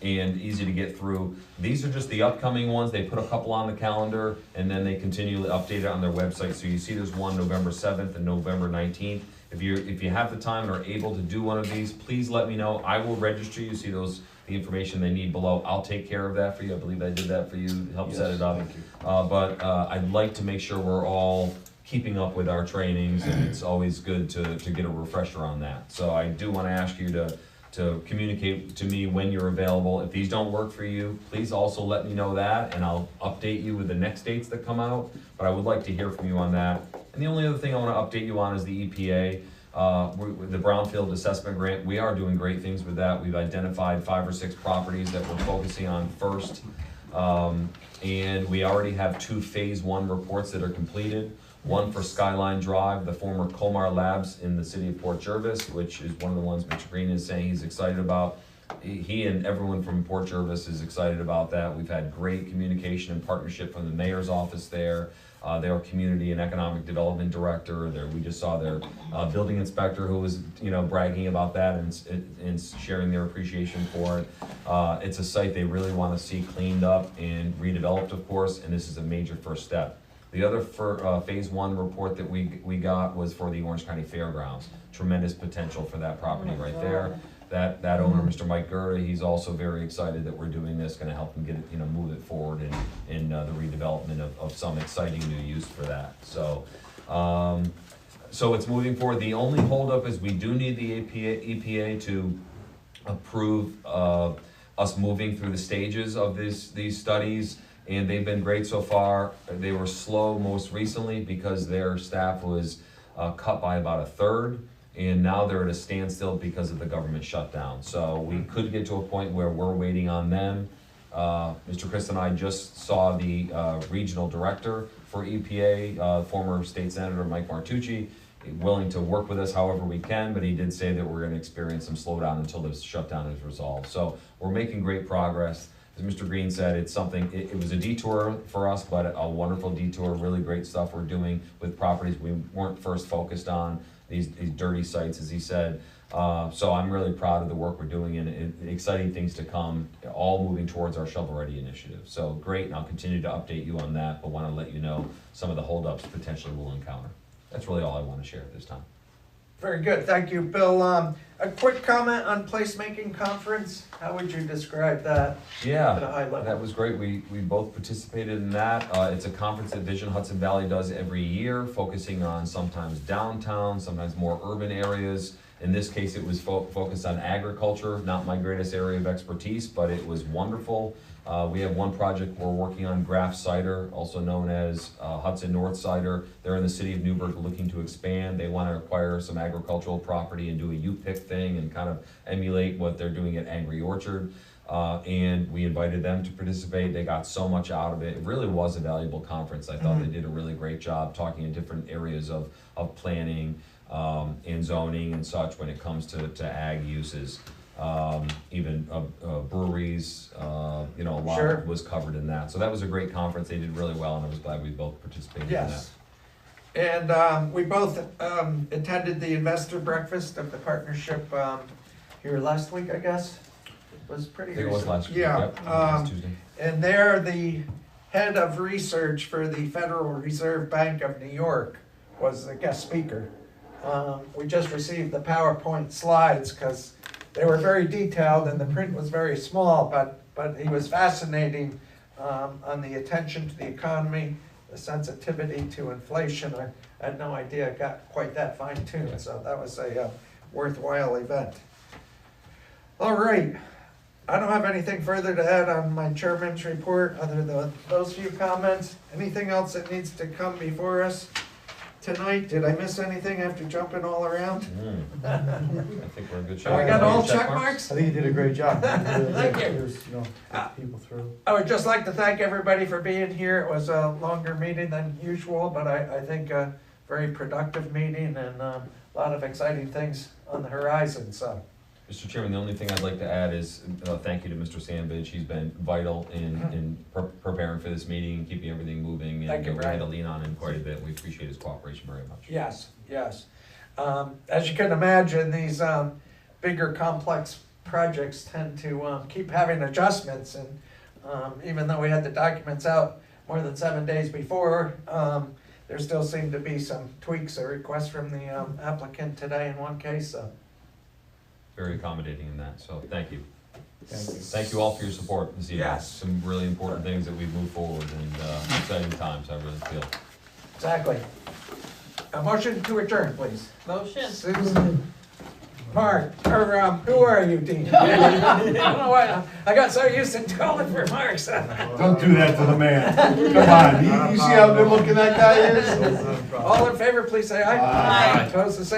Speaker 1: and easy to get through. These are just the upcoming ones. They put a couple on the calendar, and then they continually update it on their website. So you see there's one November 7th and November 19th. If you have the time and are able to do one of these, please let me know. I will register you. See the information they need below. I'll take care of that for you. I believe I did that for you, help set it up.
Speaker 4: Thank you.
Speaker 1: But I'd like to make sure we're all keeping up with our trainings, and it's always good to get a refresher on that. So I do want to ask you to communicate to me when you're available. If these don't work for you, please also let me know that, and I'll update you with the next dates that come out. But I would like to hear from you on that. And the only other thing I want to update you on is the EPA. The Brownfield Assessment Grant, we are doing great things with that. We've identified 5 or 6 properties that we're focusing on first. And we already have 2 phase 1 reports that are completed. One for Skyline Drive, the former Colmar Labs in the city of Port Jervis, which is one of the ones Mr. Green is saying he's excited about. He and everyone from Port Jervis is excited about that. We've had great communication and partnership from the mayor's office there. Their community and economic development director. We just saw their building inspector who was, bragging about that and sharing their appreciation for it. It's a site they really want to see cleaned up and redeveloped, of course, and this is a major first step. The other phase 1 report that we got was for the Orange County Fairgrounds. Tremendous potential for that property right there. That owner, Mr. Mike Gerda, he's also very excited that we're doing this, gonna help him get it, move it forward in the redevelopment of some exciting new use for that. So, so it's moving forward. The only holdup is we do need the EPA to approve us moving through the stages of these studies, and they've been great so far. They were slow most recently because their staff was cut by about a third, and now they're at a standstill because of the government shutdown. So we could get to a point where we're waiting on them. Mr. Chris and I just saw the regional director for EPA, former state senator Mike Martucci, willing to work with us however we can, but he did say that we're gonna experience some slowdown until this shutdown is resolved. So we're making great progress. As Mr. Green said, it's something, it was a detour for us, but a wonderful detour, really great stuff we're doing with properties we weren't first focused on, these dirty sites, as he said. So I'm really proud of the work we're doing and exciting things to come, all moving towards our shovel-ready initiative. So great, and I'll continue to update you on that, but want to let you know some of the holdups potentially we'll encounter. That's really all I want to share at this time.
Speaker 2: Very good, thank you, Bill. A quick comment on placemaking conference. How would you describe that?
Speaker 1: Yeah,
Speaker 2: at a high level?
Speaker 1: that was great. We both participated in that. It's a conference that Vision Hudson Valley does every year, focusing on sometimes downtown, sometimes more urban areas. In this case, it was focused on agriculture, not my greatest area of expertise, but it was wonderful. We have one project we're working on, Graff Cider, also known as Hudson North Cider. They're in the city of Newburgh looking to expand. They want to acquire some agricultural property and do a U-pick thing and kind of emulate what they're doing at Angry Orchard. And we invited them to participate. They got so much out of it. It really was a valuable conference. I thought they did a really great job talking in different areas of planning and zoning and such when it comes to ag uses. Even breweries, a lot
Speaker 2: Sure.
Speaker 1: was covered in that. So that was a great conference. They did really well, and I was glad we both participated in that.
Speaker 2: Yes. And we both attended the investor breakfast of the partnership here last week, I guess. It was pretty
Speaker 1: I think it was
Speaker 2: recent.
Speaker 1: last week.
Speaker 2: Yeah.
Speaker 1: Yep, last Tuesday.
Speaker 2: And there, the head of research for the Federal Reserve Bank of New York was a guest speaker. We just received the PowerPoint slides because they were very detailed and the print was very small, but he was fascinating on the attention to the economy, the sensitivity to inflation. I had no idea it got quite that fine-tuned, so that was a worthwhile event. All right, I don't have anything further to add on my chairman's report other than those few comments. Anything else that needs to come before us tonight? Did I miss anything after jumping all around?
Speaker 1: I think we're in good shape.
Speaker 2: We got all check marks?
Speaker 9: I think you did a great job.
Speaker 2: Thank you.
Speaker 9: There's, get people through.
Speaker 2: I would just like to thank everybody for being here. It was a longer meeting than usual, but I think a very productive meeting and a lot of exciting things on the horizon, so.
Speaker 1: Mr. Chairman, the only thing I'd like to add is thank you to Mr. Sandvidge. He's been vital in preparing for this meeting and keeping everything moving. And
Speaker 2: Thank you,
Speaker 1: we had
Speaker 2: Brian.
Speaker 1: to lean on him quite a bit. We appreciate his cooperation very much.
Speaker 2: Yes, yes. As you can imagine, these bigger complex projects tend to keep having adjustments, and even though we had the documents out more than 7 days before, there still seemed to be some tweaks or requests from the applicant today in one case, so.
Speaker 1: Very accommodating in that, so thank you.
Speaker 9: Thank you.
Speaker 1: Thank you all for your support this evening.
Speaker 2: Yes.
Speaker 1: Some really important things that we've moved forward and exciting times, I really feel.
Speaker 2: Exactly. A motion to adjourn, please.
Speaker 13: Motion.
Speaker 2: Susan. Mark, or who are you, Dean? I don't know why, I got so used to calling for Marks.
Speaker 4: Don't do that to the man. Come on, you see how good looking that guy is?
Speaker 2: All in favor, please say aye.
Speaker 13: Aye.
Speaker 2: Opposed, the same.